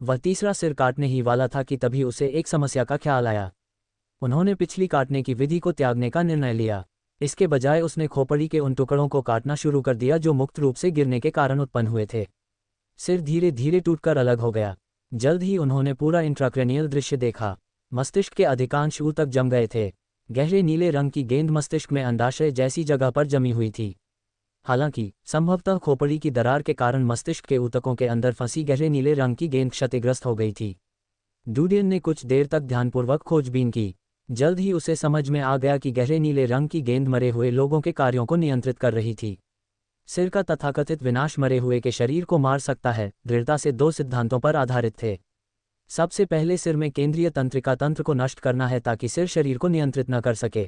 वह तीसरा सिर काटने ही वाला था कि तभी उसे एक समस्या का ख्याल आया। उन्होंने पिछली काटने की विधि को त्यागने का निर्णय लिया। इसके बजाय उसने खोपड़ी के उन टुकड़ों को काटना शुरू कर दिया जो मुक्त रूप से गिरने के कारण उत्पन्न हुए थे। सिर धीरे धीरे टूटकर अलग हो गया। जल्द ही उन्होंने पूरा इंट्राक्रैनियल दृश्य देखा। मस्तिष्क के अधिकांश ऊतक जम गए थे। गहरे नीले रंग की गेंद मस्तिष्क में अंडाशय जैसी जगह पर जमी हुई थी। हालांकि संभवतः खोपड़ी की दरार के कारण मस्तिष्क के ऊतकों के अंदर फंसी गहरे नीले रंग की गेंद क्षतिग्रस्त हो गई थी। डूडियन ने कुछ देर तक ध्यानपूर्वक खोजबीन की। जल्द ही उसे समझ में आ गया कि गहरे नीले रंग की गेंद मरे हुए लोगों के कार्यों को नियंत्रित कर रही थी। सिर का तथाकथित विनाश मरे हुए के शरीर को मार सकता है, दृढ़ता से 2 सिद्धांतों पर आधारित थे। सबसे पहले सिर में केंद्रीय तंत्रिका तंत्र को नष्ट करना है ताकि सिर शरीर को नियंत्रित न कर सके।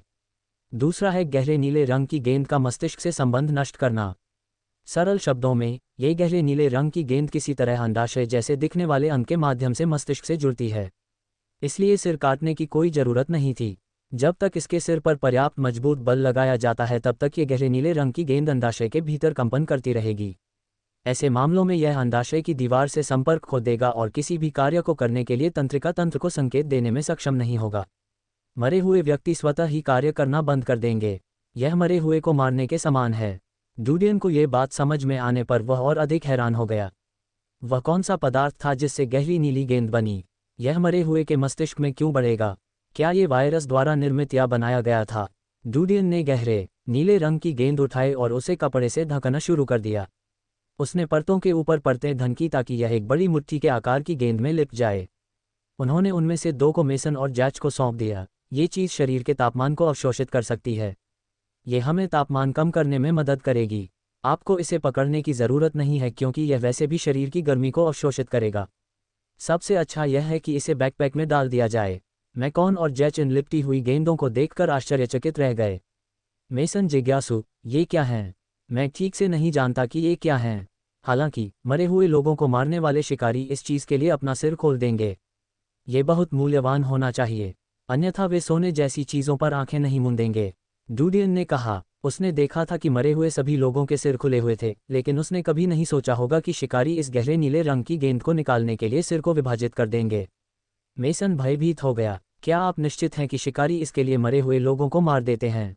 दूसरा है गहरे नीले रंग की गेंद का मस्तिष्क से संबंध नष्ट करना। सरल शब्दों में, ये गहरे नीले रंग की गेंद किसी तरह अंडाशय जैसे दिखने वाले अंग के माध्यम से मस्तिष्क से जुड़ती है। इसलिए सिर काटने की कोई जरूरत नहीं थी। जब तक इसके सिर पर पर्याप्त मजबूत बल लगाया जाता है तब तक ये गहरे नीले रंग की गेंद अंडाशय के भीतर कंपन करती रहेगी। ऐसे मामलों में यह अंडाशय की दीवार से संपर्क खो देगा और किसी भी कार्य को करने के लिए तंत्रिका तंत्र को संकेत देने में सक्षम नहीं होगा। मरे हुए व्यक्ति स्वतः ही कार्य करना बंद कर देंगे। यह मरे हुए को मारने के समान है। डूडियन को यह बात समझ में आने पर वह और अधिक हैरान हो गया। वह कौन सा पदार्थ था जिससे गहरी नीली गेंद बनी? यह मरे हुए के मस्तिष्क में क्यों बढ़ेगा? क्या ये वायरस द्वारा निर्मित या बनाया गया था? डूडियन ने गहरे नीले रंग की गेंद उठाई और उसे कपड़े से ढकना शुरू कर दिया। उसने परतों के ऊपर परतें ढकी ताकि यह एक बड़ी मुट्ठी के आकार की गेंद में लिप जाए। उन्होंने उनमें से 2 को मेसन और जैच को सौंप दिया। ये चीज़ शरीर के तापमान को अवशोषित कर सकती है। ये हमें तापमान कम करने में मदद करेगी। आपको इसे पकड़ने की ज़रूरत नहीं है क्योंकि यह वैसे भी शरीर की गर्मी को अवशोषित करेगा। सबसे अच्छा यह है कि इसे बैकपैक में डाल दिया जाए। मैकॉन और जैच इन लिपटी हुई गेंदों को देखकर आश्चर्यचकित रह गए। मेसन जिज्ञासु, ये क्या हैं? मैं ठीक से नहीं जानता कि ये क्या हैं। हालांकि मरे हुए लोगों को मारने वाले शिकारी इस चीज़ के लिए अपना सिर खोल देंगे। ये बहुत मूल्यवान होना चाहिए, अन्यथा वे सोने जैसी चीज़ों पर आंखें नहीं मूंदेंगे। डूडियन ने कहा। उसने देखा था कि मरे हुए सभी लोगों के सिर खुले हुए थे, लेकिन उसने कभी नहीं सोचा होगा कि शिकारी इस गहरे नीले रंग की गेंद को निकालने के लिए सिर को विभाजित कर देंगे। मेसन भयभीत हो गया। क्या आप निश्चित हैं कि शिकारी इसके लिए मरे हुए लोगों को मार देते हैं?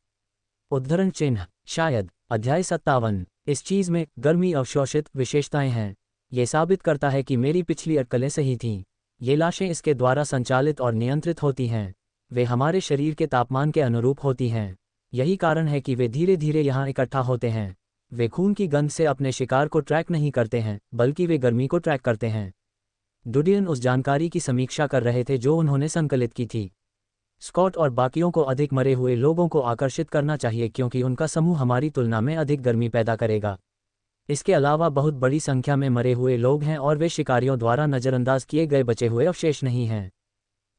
उद्धरण चिन्ह शायद। अध्याय 57। इस चीज़ में गर्मी अवशोषित विशेषताएं हैं। ये साबित करता है कि मेरी पिछली अटकलें सही थीं। ये लाशें इसके द्वारा संचालित और नियंत्रित होती हैं। वे हमारे शरीर के तापमान के अनुरूप होती हैं। यही कारण है कि वे धीरे धीरे यहाँ इकट्ठा होते हैं। वे खून की गंध से अपने शिकार को ट्रैक नहीं करते हैं, बल्कि वे गर्मी को ट्रैक करते हैं। डुडियन उस जानकारी की समीक्षा कर रहे थे जो उन्होंने संकलित की थी। स्कॉट और बाकियों को अधिक मरे हुए लोगों को आकर्षित करना चाहिए क्योंकि उनका समूह हमारी तुलना में अधिक गर्मी पैदा करेगा। इसके अलावा बहुत बड़ी संख्या में मरे हुए लोग हैं और वे शिकारियों द्वारा नज़रअंदाज किए गए बचे हुए अवशेष नहीं हैं।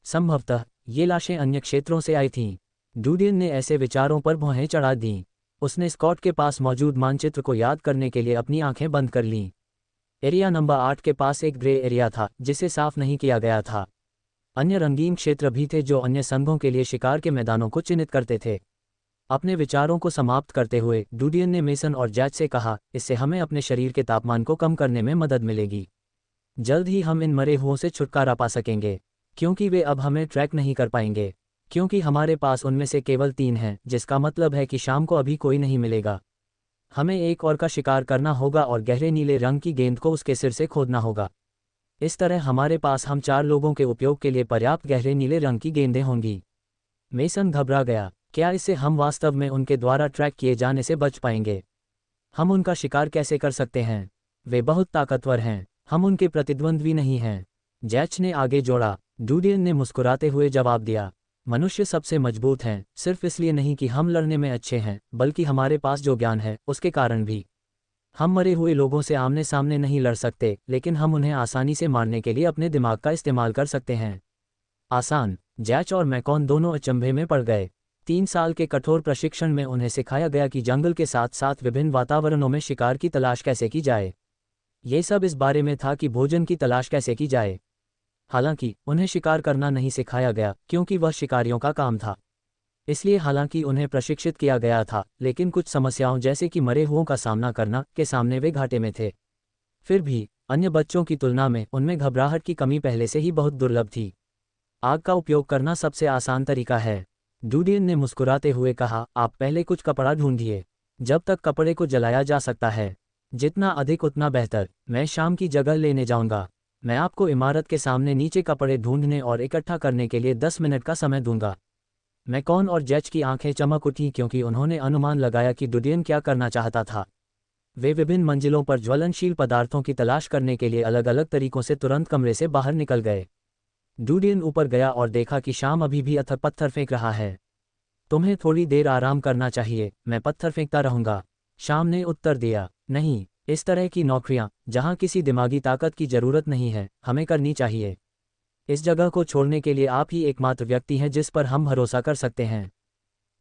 संभवतः ये लाशें अन्य क्षेत्रों से आई थीं। डुडियन ने ऐसे विचारों पर भौहें चढ़ा दीं। उसने स्कॉट के पास मौजूद मानचित्र को याद करने के लिए अपनी आंखें बंद कर लीं। एरिया नंबर 8 के पास एक ग्रे एरिया था जिसे साफ नहीं किया गया था। अन्य रंगीन क्षेत्र भी थे जो अन्य संघों के लिए शिकार के मैदानों को चिन्हित करते थे। अपने विचारों को समाप्त करते हुए डुडियन ने मेसन और जैज से कहा, इससे हमें अपने शरीर के तापमान को कम करने में मदद मिलेगी। जल्द ही हम इन मरे हुओं से छुटकारा पा सकेंगे, क्योंकि वे अब हमें ट्रैक नहीं कर पाएंगे, क्योंकि हमारे पास उनमें से केवल 3 हैं, जिसका मतलब है कि शाम को अभी कोई नहीं मिलेगा। हमें एक और का शिकार करना होगा और गहरे नीले रंग की गेंद को उसके सिर से खोदना होगा। इस तरह हमारे पास हम 4 लोगों के उपयोग के लिए पर्याप्त गहरे नीले रंग की गेंदें होंगी। मेसन घबरा गया। क्या इससे हम वास्तव में उनके द्वारा ट्रैक किए जाने से बच पाएंगे? हम उनका शिकार कैसे कर सकते हैं? वे बहुत ताकतवर हैं, हम उनके प्रतिद्वंद्वी नहीं हैं। जैच ने आगे जोड़ा। डुडियन ने मुस्कुराते हुए जवाब दिया, मनुष्य सबसे मजबूत हैं, सिर्फ इसलिए नहीं कि हम लड़ने में अच्छे हैं, बल्कि हमारे पास जो ज्ञान है उसके कारण भी। हम मरे हुए लोगों से आमने सामने नहीं लड़ सकते, लेकिन हम उन्हें आसानी से मारने के लिए अपने दिमाग का इस्तेमाल कर सकते हैं। आसान। जैच और मैकॉन दोनों अचंभे में पड़ गए। 3 साल के कठोर प्रशिक्षण में उन्हें सिखाया गया कि जंगल के साथ साथ विभिन्न वातावरणों में शिकार की तलाश कैसे की जाए। ये सब इस बारे में था कि भोजन की तलाश कैसे की जाए। हालांकि उन्हें शिकार करना नहीं सिखाया गया क्योंकि वह शिकारियों का काम था। इसलिए हालांकि उन्हें प्रशिक्षित किया गया था, लेकिन कुछ समस्याओं जैसे कि मरे हुओं का सामना करना के सामने वे घाटे में थे। फिर भी अन्य बच्चों की तुलना में उनमें घबराहट की कमी पहले से ही बहुत दुर्लभ थी। आग का उपयोग करना सबसे आसान तरीका है। डुडियन ने मुस्कुराते हुए कहा, आप पहले कुछ कपड़ा ढूंढिए, जब तक कपड़े को जलाया जा सकता है। जितना अधिक उतना बेहतर। मैं शाम की जगह लेने जाऊंगा। मैं आपको इमारत के सामने नीचे कपड़े ढूंढने और इकट्ठा करने के लिए 10 मिनट का समय दूंगा। मैकॉन और जैच की आंखें चमक उठीं क्योंकि उन्होंने अनुमान लगाया कि डुडियन क्या करना चाहता था। वे विभिन्न मंजिलों पर ज्वलनशील पदार्थों की तलाश करने के लिए अलग अलग तरीकों से तुरंत कमरे से बाहर निकल गए। डुडियन ऊपर गया और देखा कि शाम अभी भी अथक पत्थर फेंक रहा है। तुम्हें थोड़ी देर आराम करना चाहिए, मैं पत्थर फेंकता रहूंगा, शाम ने उत्तर दिया। नहीं, इस तरह की नौकरियां, जहां किसी दिमागी ताकत की जरूरत नहीं है, हमें करनी चाहिए। इस जगह को छोड़ने के लिए आप ही एकमात्र व्यक्ति हैं जिस पर हम भरोसा कर सकते हैं।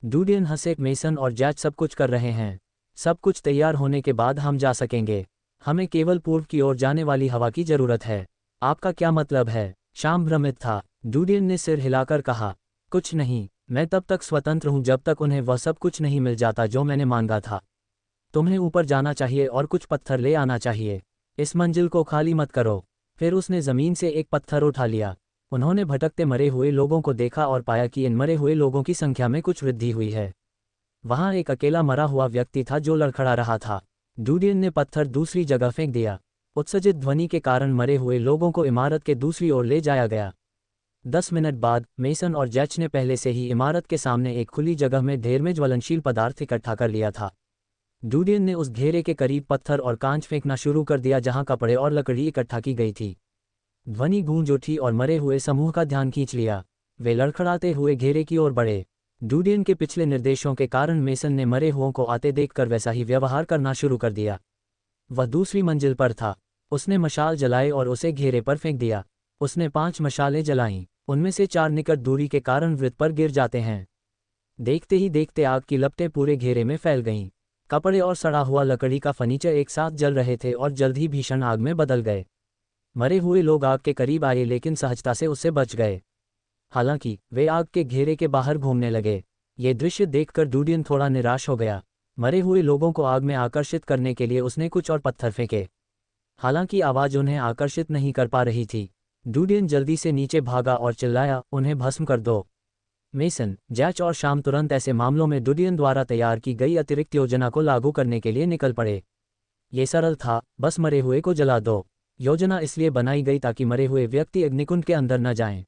डुडियन हंसे। मेसन और जैच सब कुछ कर रहे हैं। सब कुछ तैयार होने के बाद हम जा सकेंगे। हमें केवल पूर्व की ओर जाने वाली हवा की जरूरत है। आपका क्या मतलब है? शाम भ्रमित था। डुडियन ने सिर हिलाकर कहा, कुछ नहीं, मैं तब तक स्वतंत्र हूं जब तक उन्हें वह सब कुछ नहीं मिल जाता जो मैंने मांगा था। तुम्हें ऊपर जाना चाहिए और कुछ पत्थर ले आना चाहिए। इस मंजिल को खाली मत करो। फिर उसने जमीन से एक पत्थर उठा लिया। उन्होंने भटकते मरे हुए लोगों को देखा और पाया कि इन मरे हुए लोगों की संख्या में कुछ वृद्धि हुई है। वहां एक अकेला मरा हुआ व्यक्ति था जो लड़खड़ा रहा था। डुडियन ने पत्थर दूसरी जगह फेंक दिया। उत्सर्जित ध्वनि के कारण मरे हुए लोगों को इमारत के दूसरी ओर ले जाया गया। 10 मिनट बाद मेसन और जैच ने पहले से ही इमारत के सामने एक खुली जगह में ढेर में ज्वलनशील पदार्थ इकट्ठा कर लिया था। डुडियन ने उस घेरे के करीब पत्थर और कांच फेंकना शुरू कर दिया जहां कपड़े और लकड़ी इकट्ठा की गई थी। ध्वनि गूंज उठी और मरे हुए समूह का ध्यान खींच लिया। वे लड़खड़ाते हुए घेरे की ओर बढ़े। डुडियन के पिछले निर्देशों के कारण मेसन ने मरे हुओं को आते देखकर वैसा ही व्यवहार करना शुरू कर दिया। वह दूसरी मंजिल पर था। उसने मशाल जलाई और उसे घेरे पर फेंक दिया। उसने 5 मशालें जलाईं। उनमें से 4 निकट दूरी के कारण वृत्त पर गिर जाते हैं। देखते ही देखते आग की लपटें पूरे घेरे में फैल गईं। कपड़े और सड़ा हुआ लकड़ी का फर्नीचर एक साथ जल रहे थे और जल्द ही भीषण आग में बदल गए। मरे हुए लोग आग के करीब आए लेकिन सहजता से उससे बच गए। हालांकि वे आग के घेरे के बाहर घूमने लगे। ये दृश्य देखकर डूडियन थोड़ा निराश हो गया। मरे हुए लोगों को आग में आकर्षित करने के लिए उसने कुछ और पत्थर फेंके। हालांकि आवाज उन्हें आकर्षित नहीं कर पा रही थी। डूडियन जल्दी से नीचे भागा और चिल्लाया, उन्हें भस्म कर दो। मेसन, जैच और शाम तुरंत ऐसे मामलों में डूडियन द्वारा तैयार की गई अतिरिक्त योजना को लागू करने के लिए निकल पड़े। ये सरल था, बस मरे हुए को जला दो। योजना इसलिए बनाई गई ताकि मरे हुए व्यक्ति अग्निकुंड के अंदर न जाएं।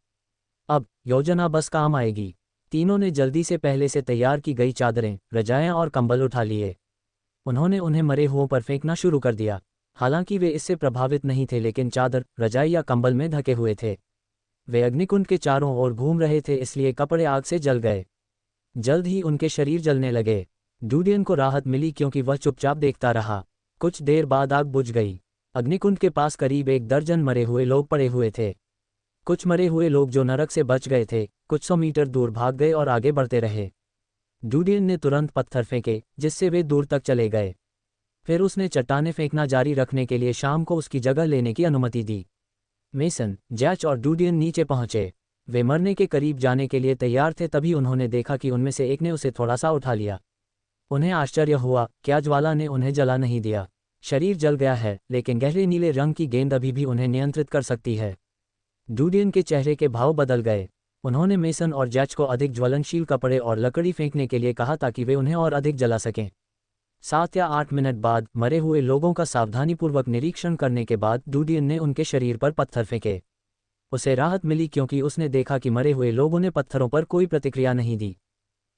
अब योजना बस काम आएगी। तीनों ने जल्दी से पहले से तैयार की गई चादरें, रजायां और कंबल उठा लिए। उन्होंने उन्हें मरे हुओं पर फेंकना शुरू कर दिया। हालांकि वे इससे प्रभावित नहीं थे लेकिन चादर, रजाई या कंबल में ढके हुए थे। वे अग्निकुंड के चारों ओर घूम रहे थे इसलिए कपड़े आग से जल गए। जल्द ही उनके शरीर जलने लगे। डूडियन को राहत मिली क्योंकि वह चुपचाप देखता रहा। कुछ देर बाद आग बुझ गई। अग्निकुंड के पास करीब 1 दर्जन मरे हुए लोग पड़े हुए थे। कुछ मरे हुए लोग जो नरक से बच गए थे, कुछ 100 मीटर दूर भाग गए और आगे बढ़ते रहे। डूडियन ने तुरंत पत्थर फेंके जिससे वे दूर तक चले गए। फिर उसने चट्टाने फेंकना जारी रखने के लिए शाम को उसकी जगह लेने की अनुमति दी। मेसन, जैच और डूडियन नीचे पहुंचे। वे मरने के करीब जाने के लिए तैयार थे तभी उन्होंने देखा कि उनमें से एक ने उसे थोड़ा सा उठा लिया। उन्हें आश्चर्य हुआ, क्या ज्वाला ने उन्हें जला नहीं दिया। शरीर जल गया है लेकिन गहरे नीले रंग की गेंद अभी भी उन्हें नियंत्रित कर सकती है। डूडियन के चेहरे के भाव बदल गए। उन्होंने मेसन और जैच को अधिक ज्वलनशील कपड़े और लकड़ी फेंकने के लिए कहा ताकि वे उन्हें और अधिक जला सकें। 7 या 8 मिनट बाद मरे हुए लोगों का सावधानीपूर्वक निरीक्षण करने के बाद डूडियन ने उनके शरीर पर पत्थर फेंके। उसे राहत मिली क्योंकि उसने देखा कि मरे हुए लोगों ने पत्थरों पर कोई प्रतिक्रिया नहीं दी।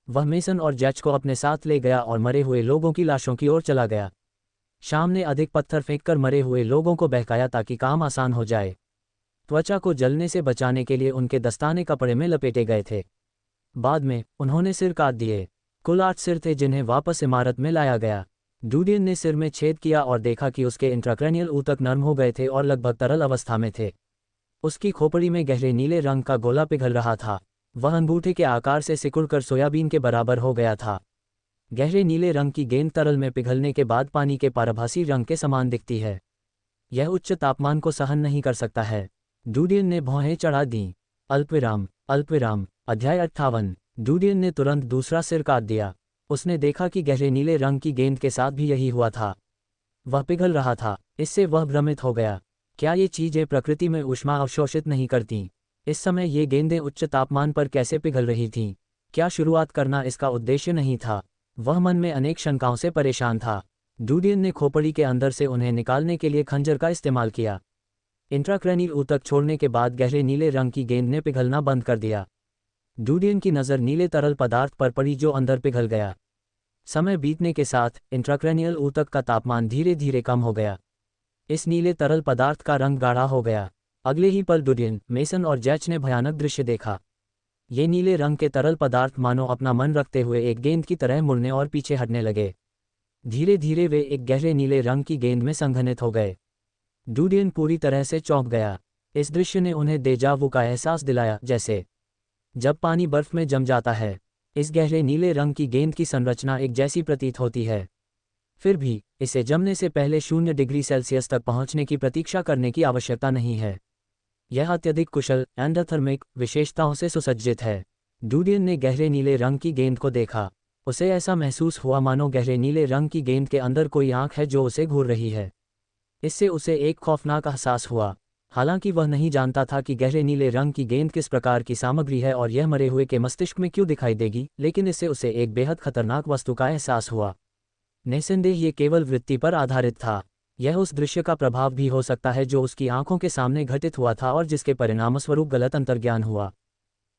वह मेसन और जैच को अपने साथ ले गया और मरे हुए लोगों की लाशों की ओर चला गया। शाम ने अधिक पत्थर फेंककर मरे हुए लोगों को बहकाया ताकि काम आसान हो जाए। त्वचा को जलने से बचाने के लिए उनके दस्ताने कपड़े में लपेटे गए थे। बाद में उन्होंने सिर काट दिए। कुल 8 सिर थे जिन्हें वापस इमारत में लाया गया। डूडियन ने सिर में छेद किया और देखा कि उसके इंट्राक्रैनियल ऊतक नर्म हो गए थे और लगभग तरल अवस्था में थे। उसकी खोपड़ी में गहरे नीले रंग का गोला पिघल रहा था। वह अंगूठे के आकार से सिकुड़कर सोयाबीन के बराबर हो गया था। गहरे नीले रंग की गेंद तरल में पिघलने के बाद पानी के पारभासी रंग के समान दिखती है। यह उच्च तापमान को सहन नहीं कर सकता है। डूडियन ने भौहें चढ़ा दीं। अल्पविराम, अल्पविराम। अध्याय 58। डूडियन ने तुरंत दूसरा सिर काट दिया। उसने देखा कि गहरे नीले रंग की गेंद के साथ भी यही हुआ था। वह पिघल रहा था। इससे वह भ्रमित हो गया। क्या ये चीजें प्रकृति में ऊष्मा अवशोषित नहीं करतीं? इस समय ये गेंदें उच्च तापमान पर कैसे पिघल रही थीं? क्या शुरुआत करना इसका उद्देश्य नहीं था? वह मन में अनेक शंकाओं से परेशान था। डूडियन ने खोपड़ी के अंदर से उन्हें निकालने के लिए खंजर का इस्तेमाल किया। इंट्राक्रैनियल ऊतक छोड़ने के बाद गहरे नीले रंग की गेंद ने पिघलना बंद कर दिया। डूडियन की नज़र नीले तरल पदार्थ पर पड़ी जो अंदर पिघल गया। समय बीतने के साथ इंट्राक्रैनियल ऊतक का तापमान धीरे धीरे कम हो गया। इस नीले तरल पदार्थ का रंग गाढ़ा हो गया। अगले ही पल डूडियन, मेसन और जैच ने भयानक दृश्य देखा। ये नीले रंग के तरल पदार्थ मानो अपना मन रखते हुए एक गेंद की तरह मुड़ने और पीछे हटने लगे। धीरे धीरे वे एक गहरे नीले रंग की गेंद में संघनित हो गए। डूडियन पूरी तरह से चौंक गया। इस दृश्य ने उन्हें देजा वू का एहसास दिलाया, जैसे जब पानी बर्फ में जम जाता है। इस गहरे नीले रंग की गेंद की संरचना एक जैसी प्रतीत होती है। फिर भी इसे जमने से पहले 0 डिग्री सेल्सियस तक पहुंचने की प्रतीक्षा करने की आवश्यकता नहीं है। यह अत्यधिक कुशल एंडोथर्मिक विशेषताओं से सुसज्जित है। डूडियन ने गहरे नीले रंग की गेंद को देखा। उसे ऐसा महसूस हुआ मानो गहरे नीले रंग की गेंद के अंदर कोई आंख है जो उसे घूर रही है। इससे उसे एक खौफनाक एहसास हुआ। हालांकि वह नहीं जानता था कि गहरे नीले रंग की गेंद किस प्रकार की सामग्री है और यह मरे हुए के मस्तिष्क में क्यों दिखाई देगी, लेकिन इससे उसे एक बेहद खतरनाक वस्तु का एहसास हुआ। निस्संदेह ये केवल वृत्ति पर आधारित था। यह उस दृश्य का प्रभाव भी हो सकता है जो उसकी आंखों के सामने घटित हुआ था और जिसके परिणामस्वरूप गलत अंतर्ज्ञान हुआ।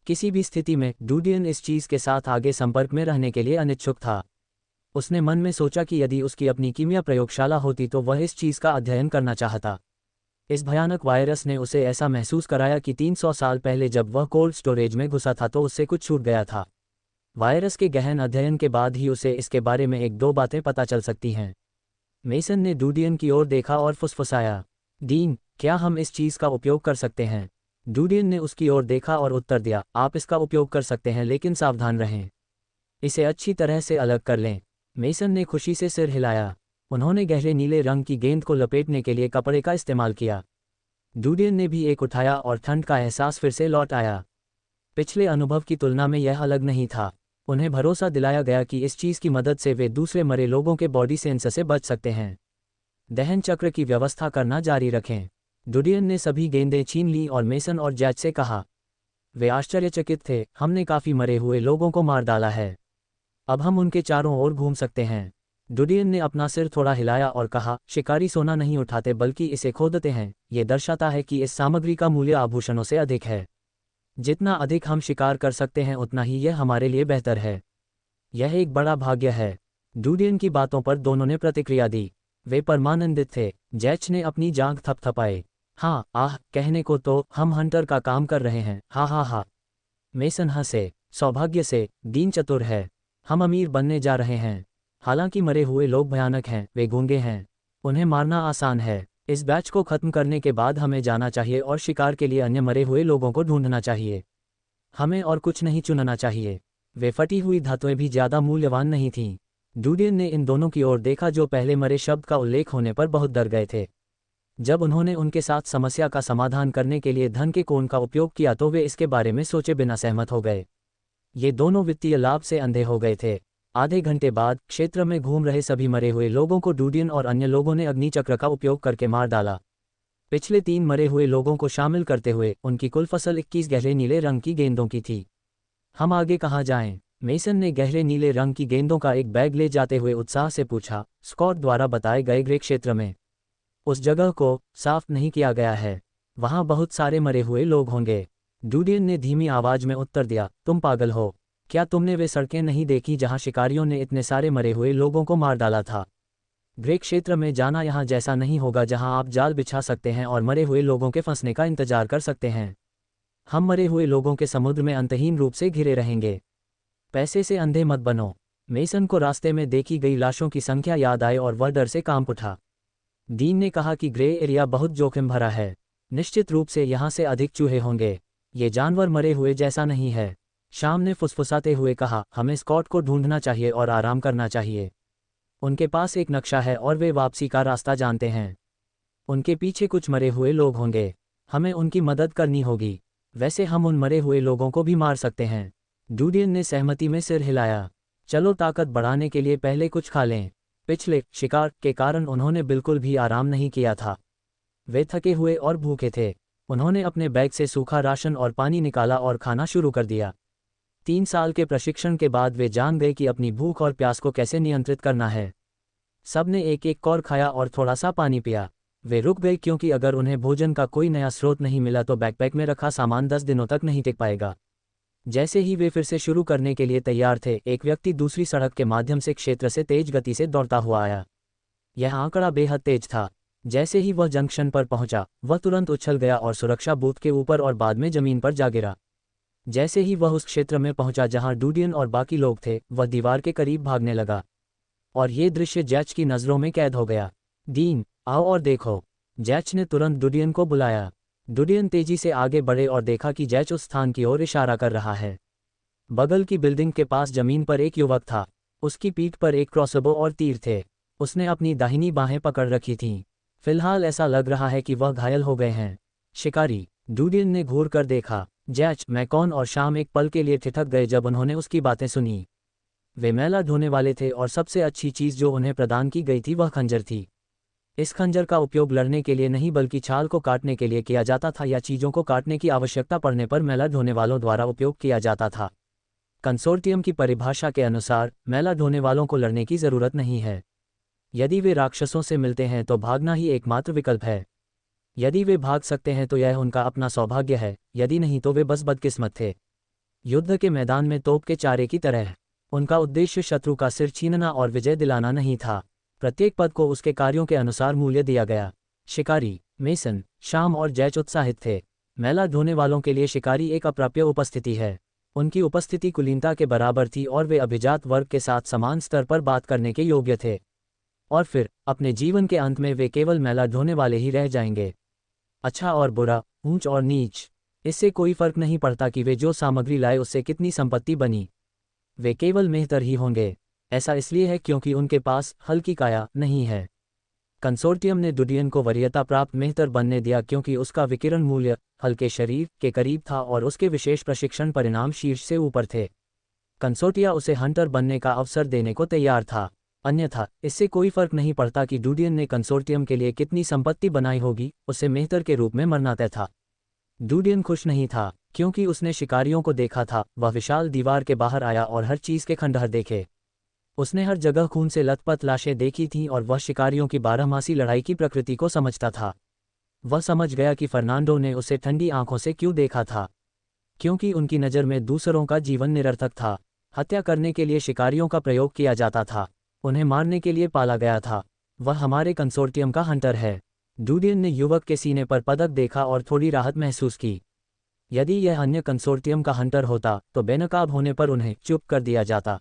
किसी भी स्थिति में डूडियन इस चीज के साथ आगे संपर्क में रहने के लिए अनिच्छुक था। उसने मन में सोचा कि यदि उसकी अपनी कीमिया प्रयोगशाला होती तो वह इस चीज का अध्ययन करना चाहता। इस भयानक वायरस ने उसे ऐसा महसूस कराया कि 300 साल पहले जब वह कोल्ड स्टोरेज में घुसा था तो उससे कुछ छूट गया था। वायरस के गहन अध्ययन के बाद ही उसे इसके बारे में 1-2 बातें पता चल सकती हैं। मेसन ने डूडियन की ओर देखा और फुसफुसाया, डीन, क्या हम इस चीज का उपयोग कर सकते हैं? डूडियन ने उसकी ओर देखा और उत्तर दिया, आप इसका उपयोग कर सकते हैं लेकिन सावधान रहें। इसे अच्छी तरह से अलग कर लें। मेसन ने खुशी से सिर हिलाया। उन्होंने गहरे नीले रंग की गेंद को लपेटने के लिए कपड़े का इस्तेमाल किया। डूडियन ने भी एक उठाया और ठंड का एहसास फिर से लौट आया। पिछले अनुभव की तुलना में यह अलग नहीं था। उन्हें भरोसा दिलाया गया कि इस चीज़ की मदद से वे दूसरे मरे लोगों के बॉडी सेंसर से बच सकते हैं। दहन चक्र की व्यवस्था करना जारी रखें। डूडियन ने सभी गेंदें छीन ली और मेसन और जैज से कहा। वे आश्चर्यचकित थे। हमने काफ़ी मरे हुए लोगों को मार डाला है। अब हम उनके चारों ओर घूम सकते हैं। डूडियन ने अपना सिर थोड़ा हिलाया और कहा, शिकारी सोना नहीं उठाते बल्कि इसे खोदते हैं। ये दर्शाता है कि इस सामग्री का मूल्य आभूषणों से अधिक है। जितना अधिक हम शिकार कर सकते हैं उतना ही यह हमारे लिए बेहतर है। यह एक बड़ा भाग्य है। डूडियन की बातों पर दोनों ने प्रतिक्रिया दी। वे परमानंदित थे। जैच ने अपनी जांघ थपथपाए। हाँ, आह, कहने को तो हम हंटर का काम कर रहे हैं। हा हा हा। मेसन हंसे। सौभाग्य से, दीन चतुर है। हम अमीर बनने जा रहे हैं। हालांकि मरे हुए लोग भयानक हैं, वे गूंगे हैं। उन्हें मारना आसान है। इस बैच को खत्म करने के बाद हमें जाना चाहिए और शिकार के लिए अन्य मरे हुए लोगों को ढूंढना चाहिए। हमें और कुछ नहीं चुनना चाहिए। वे फटी हुई धातुएं भी ज़्यादा मूल्यवान नहीं थीं। डूडियन ने इन दोनों की ओर देखा जो पहले मरे शब्द का उल्लेख होने पर बहुत डर गए थे। जब उन्होंने उनके साथ समस्या का समाधान करने के लिए धन के कोण का उपयोग किया तो वे इसके बारे में सोचे बिना सहमत हो गए। ये दोनों वित्तीय लाभ से अंधे हो गए थे। आधे घंटे बाद क्षेत्र में घूम रहे सभी मरे हुए लोगों को डूडियन और अन्य लोगों ने अग्निचक्र का उपयोग करके मार डाला। पिछले 3 मरे हुए लोगों को शामिल करते हुए उनकी कुल फसल 21 गहरे नीले रंग की गेंदों की थी। हम आगे कहाँ जाएं? मेसन ने गहरे नीले रंग की गेंदों का एक बैग ले जाते हुए उत्साह से पूछा। स्कॉट द्वारा बताए गए ग्रे क्षेत्र में। उस जगह को साफ नहीं किया गया है। वहाँ बहुत सारे मरे हुए लोग होंगे। डूडियन ने धीमी आवाज में उत्तर दिया, तुम पागल हो? क्या तुमने वे सड़कें नहीं देखी जहाँ शिकारियों ने इतने सारे मरे हुए लोगों को मार डाला था? ग्रे क्षेत्र में जाना यहाँ जैसा नहीं होगा जहाँ आप जाल बिछा सकते हैं और मरे हुए लोगों के फंसने का इंतजार कर सकते हैं। हम मरे हुए लोगों के समुद्र में अंतहीन रूप से घिरे रहेंगे। पैसे से अंधे मत बनो। मेसन को रास्ते में देखी गई लाशों की संख्या याद आए और वह डर से कांप उठा। डीन ने कहा कि ग्रे एरिया बहुत जोखिम भरा है। निश्चित रूप से यहाँ से अधिक चूहे होंगे। ये जानवर मरे हुए जैसा नहीं है। शाम ने फुसफुसाते हुए कहा, हमें स्कॉट को ढूंढना चाहिए और आराम करना चाहिए। उनके पास एक नक्शा है और वे वापसी का रास्ता जानते हैं। उनके पीछे कुछ मरे हुए लोग होंगे। हमें उनकी मदद करनी होगी। वैसे हम उन मरे हुए लोगों को भी मार सकते हैं। डूडियन ने सहमति में सिर हिलाया। चलो ताकत बढ़ाने के लिए पहले कुछ खा लें। पिछले शिकार के कारण उन्होंने बिल्कुल भी आराम नहीं किया था। वे थके हुए और भूखे थे। उन्होंने अपने बैग से सूखा राशन और पानी निकाला और खाना शुरू कर दिया। 3 साल के प्रशिक्षण के बाद वे जान गए कि अपनी भूख और प्यास को कैसे नियंत्रित करना है। सब ने एक एक कौर खाया और थोड़ा सा पानी पिया। वे रुक गए क्योंकि अगर उन्हें भोजन का कोई नया स्रोत नहीं मिला तो बैकपैक में रखा सामान 10 दिनों तक नहीं टिक पाएगा। जैसे ही वे फिर से शुरू करने के लिए तैयार थे, एक व्यक्ति दूसरी सड़क के माध्यम से क्षेत्र से तेज गति से दौड़ता हुआ आया। यह आंकड़ा बेहद तेज था। जैसे ही वह जंक्शन पर पहुंचा, वह तुरंत उछल गया और सुरक्षा बूथ के ऊपर और बाद में जमीन पर जा गिरा। जैसे ही वह उस क्षेत्र में पहुंचा जहां डूडियन और बाकी लोग थे, वह दीवार के करीब भागने लगा। और ये दृश्य जैच की नज़रों में कैद हो गया। डीन, आओ और देखो। जैच ने तुरंत डूडियन को बुलाया। डूडियन तेजी से आगे बढ़े और देखा कि जैच उस स्थान की ओर इशारा कर रहा है। बगल की बिल्डिंग के पास जमीन पर एक युवक था। उसकी पीठ पर एक क्रॉसबो और तीर थे। उसने अपनी दाहिनी बाहें पकड़ रखी थीं। फिलहाल ऐसा लग रहा है कि वह घायल हो गए हैं। शिकारी, डूडियन ने घूर कर देखा। जैच, मैकॉन और शाम एक पल के लिए ठिठक गए जब उन्होंने उसकी बातें सुनी। वे मैला ढोने वाले थे और सबसे अच्छी चीज़ जो उन्हें प्रदान की गई थी वह खंजर थी। इस खंजर का उपयोग लड़ने के लिए नहीं बल्कि छाल को काटने के लिए किया जाता था या चीज़ों को काटने की आवश्यकता पड़ने पर मैला ढोने वालों द्वारा उपयोग किया जाता था। कंसोर्टियम की परिभाषा के अनुसार मैला ढोने वालों को लड़ने की ज़रूरत नहीं है। यदि वे राक्षसों से मिलते हैं तो भागना ही एकमात्र विकल्प है। यदि वे भाग सकते हैं तो यह उनका अपना सौभाग्य है, यदि नहीं तो वे बस बदकिस्मत थे। युद्ध के मैदान में तोप के चारे की तरह। उनका उद्देश्य शत्रु का सिर छीनना और विजय दिलाना नहीं था। प्रत्येक पद को उसके कार्यों के अनुसार मूल्य दिया गया। शिकारी, मेसन, शाम और जैच उत्साहित थे। मैला ढोने वालों के लिए शिकारी एक अप्राप्य उपस्थिति है। उनकी उपस्थिति कुलीनता के बराबर थी और वे अभिजात वर्ग के साथ समान स्तर पर बात करने के योग्य थे। और फिर अपने जीवन के अंत में वे केवल मैला ढोने वाले ही रह जाएंगे। अच्छा और बुरा, ऊंच और नीच, इससे कोई फर्क नहीं पड़ता कि वे जो सामग्री लाए उससे कितनी संपत्ति बनी। वे केवल मेहतर ही होंगे। ऐसा इसलिए है क्योंकि उनके पास हल्की काया नहीं है। कंसोर्टियम ने डुडियन को वरीयता प्राप्त मेहतर बनने दिया क्योंकि उसका विकिरण मूल्य हल्के शरीर के करीब था और उसके विशेष प्रशिक्षण परिणाम शीर्ष से ऊपर थे। कंसोर्टिया उसे हंटर बनने का अवसर देने को तैयार था। अन्यथा इससे कोई फर्क नहीं पड़ता कि डुडियन ने कंसोर्टियम के लिए कितनी संपत्ति बनाई होगी, उसे मेहतर के रूप में मरना तय था। डुडियन खुश नहीं था क्योंकि उसने शिकारियों को देखा था। वह विशाल दीवार के बाहर आया और हर चीज के खंडहर देखे। उसने हर जगह खून से लथपथ लाशें देखी थीं और वह शिकारियों की बारहमासी लड़ाई की प्रकृति को समझता था। वह समझ गया कि फर्नांडो ने उसे ठंडी आंखों से क्यों देखा था, क्योंकि उनकी नज़र में दूसरों का जीवन निरर्थक था। हत्या करने के लिए शिकारियों का प्रयोग किया जाता था, उन्हें मारने के लिए पाला गया था। वह हमारे कंसोर्टियम का हंटर है। डुडियन ने युवक के सीने पर पदक देखा और थोड़ी राहत महसूस की। यदि यह अन्य कंसोर्टियम का हंटर होता तो बेनकाब होने पर उन्हें चुप कर दिया जाता।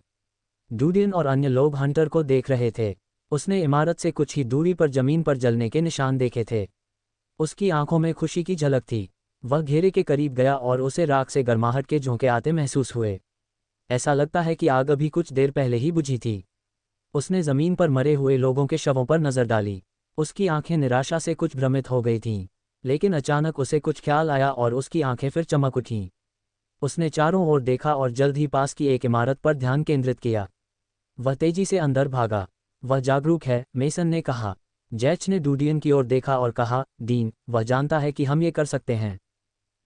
डुडियन और अन्य लोग हंटर को देख रहे थे। उसने इमारत से कुछ ही दूरी पर जमीन पर जलने के निशान देखे थे। उसकी आंखों में खुशी की झलक थी। वह घेरे के करीब गया और उसे राख से गर्माहट के झोंके आते महसूस हुए। ऐसा लगता है कि आग अभी कुछ देर पहले ही बुझी थी। उसने जमीन पर मरे हुए लोगों के शवों पर नजर डाली। उसकी आंखें निराशा से कुछ भ्रमित हो गई थीं, लेकिन अचानक उसे कुछ ख्याल आया और उसकी आंखें फिर चमक उठीं। उसने चारों ओर देखा और जल्द ही पास की एक इमारत पर ध्यान केंद्रित किया। वह तेजी से अंदर भागा। वह जागरूक है, मेसन ने कहा। जैच ने डुडियन की ओर देखा और कहा, डीन, वह जानता है कि हम ये कर सकते हैं।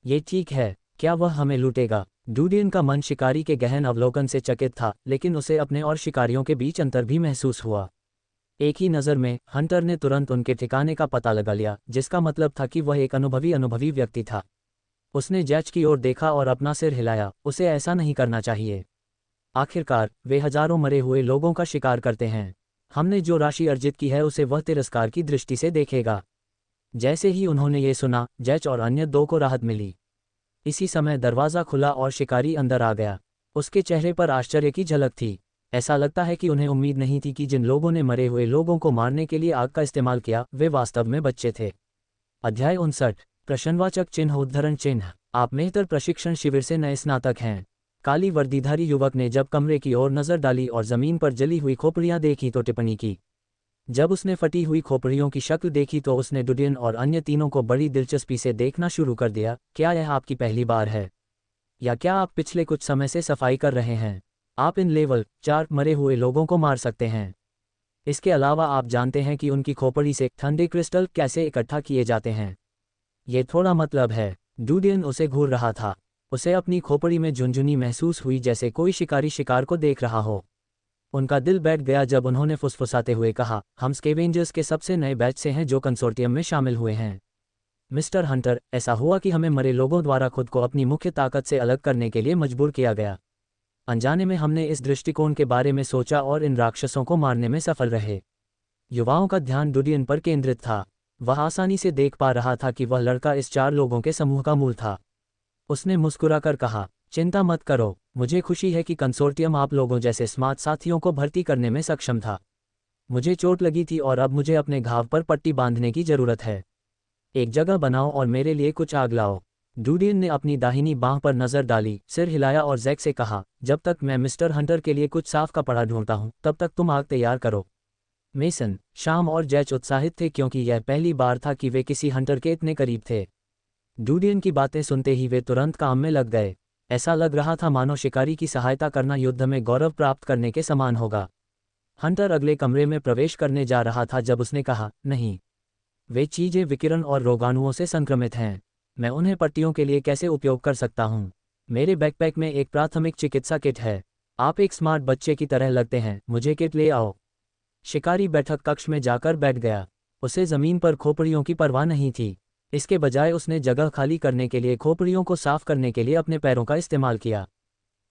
ये ठीक है, क्या वह हमें लूटेगा? डुडियन का मन शिकारी के गहन अवलोकन से चकित था, लेकिन उसे अपने और शिकारियों के बीच अंतर भी महसूस हुआ। एक ही नज़र में हंटर ने तुरंत उनके ठिकाने का पता लगा लिया, जिसका मतलब था कि वह एक अनुभवी व्यक्ति था। उसने जैच की ओर देखा और अपना सिर हिलाया। उसे ऐसा नहीं करना चाहिए। आखिरकार वे हजारों मरे हुए लोगों का शिकार करते हैं। हमने जो राशि अर्जित की है उसे वह तिरस्कार की दृष्टि से देखेगा। जैसे ही उन्होंने ये सुना, जैच और अन्य दो को राहत मिली। इसी समय दरवाज़ा खुला और शिकारी अंदर आ गया। उसके चेहरे पर आश्चर्य की झलक थी। ऐसा लगता है कि उन्हें उम्मीद नहीं थी कि जिन लोगों ने मरे हुए लोगों को मारने के लिए आग का इस्तेमाल किया वे वास्तव में बच्चे थे। अध्याय 59। प्रश्नवाचक चिन्ह उद्धरण चिन्ह। आप मेहतर प्रशिक्षण शिविर से नए स्नातक हैं। काली वर्दीधारी युवक ने जब कमरे की ओर नजर डाली और जमीन पर जली हुई खोपड़ियां देखी तो टिप्पणी की। जब उसने फटी हुई खोपड़ियों की शक्ल देखी तो उसने डुडियन और अन्य तीनों को बड़ी दिलचस्पी से देखना शुरू कर दिया। क्या यह आपकी पहली बार है, या क्या आप पिछले कुछ समय से सफाई कर रहे हैं? आप इन लेवल 4 मरे हुए लोगों को मार सकते हैं। इसके अलावा आप जानते हैं कि उनकी खोपड़ी से ठंडे क्रिस्टल कैसे इकट्ठा किए जाते हैं। ये थोड़ा मतलब है। डुडियन उसे घूर रहा था। उसे अपनी खोपड़ी में झुनझुनी महसूस हुई, जैसे कोई शिकारी शिकार को देख रहा हो। उनका दिल बैठ गया जब उन्होंने फुसफुसाते हुए कहा, हम स्केवेंजर्स के सबसे नए बैच से हैं जो कंसोर्टियम में शामिल हुए हैं। मिस्टर हंटर, ऐसा हुआ कि हमें मरे लोगों द्वारा खुद को अपनी मुख्य ताकत से अलग करने के लिए मजबूर किया गया। अनजाने में हमने इस दृष्टिकोण के बारे में सोचा और इन राक्षसों को मारने में सफल रहे। युवाओं का ध्यान डुडियन पर केंद्रित था। वह आसानी से देख पा रहा था कि वह लड़का इस 4 लोगों के समूह का मूल था। उसने मुस्कुराकर कहा, चिंता मत करो, मुझे खुशी है कि कंसोर्टियम आप लोगों जैसे स्मार्ट साथियों को भर्ती करने में सक्षम था। मुझे चोट लगी थी और अब मुझे अपने घाव पर पट्टी बांधने की जरूरत है। एक जगह बनाओ और मेरे लिए कुछ आग लाओ। डुडियन ने अपनी दाहिनी बांह पर नजर डाली, सिर हिलाया और जैक से कहा, जब तक मैं मिस्टर हंटर के लिए कुछ साफ कपड़ा ढूंढता हूं तब तक तुम आग तैयार करो। मेसन, शाम और जैच उत्साहित थे क्योंकि यह पहली बार था कि वे किसी हंटर के इतने करीब थे। डुडियन की बातें सुनते ही वे तुरंत काम में लग गए। ऐसा लग रहा था मानो शिकारी की सहायता करना युद्ध में गौरव प्राप्त करने के समान होगा। हंटर अगले कमरे में प्रवेश करने जा रहा था जब उसने कहा, नहीं, वे चीजें विकिरण और रोगाणुओं से संक्रमित हैं। मैं उन्हें पट्टियों के लिए कैसे उपयोग कर सकता हूं? मेरे बैकपैक में एक प्राथमिक चिकित्सा किट है। आप एक स्मार्ट बच्चे की तरह लगते हैं, मुझे किट ले आओ। शिकारी बैठक कक्ष में जाकर बैठ गया। उसे जमीन पर खोपड़ियों की परवाह नहीं थी। इसके बजाय उसने जगह खाली करने के लिए खोपड़ियों को साफ करने के लिए अपने पैरों का इस्तेमाल किया।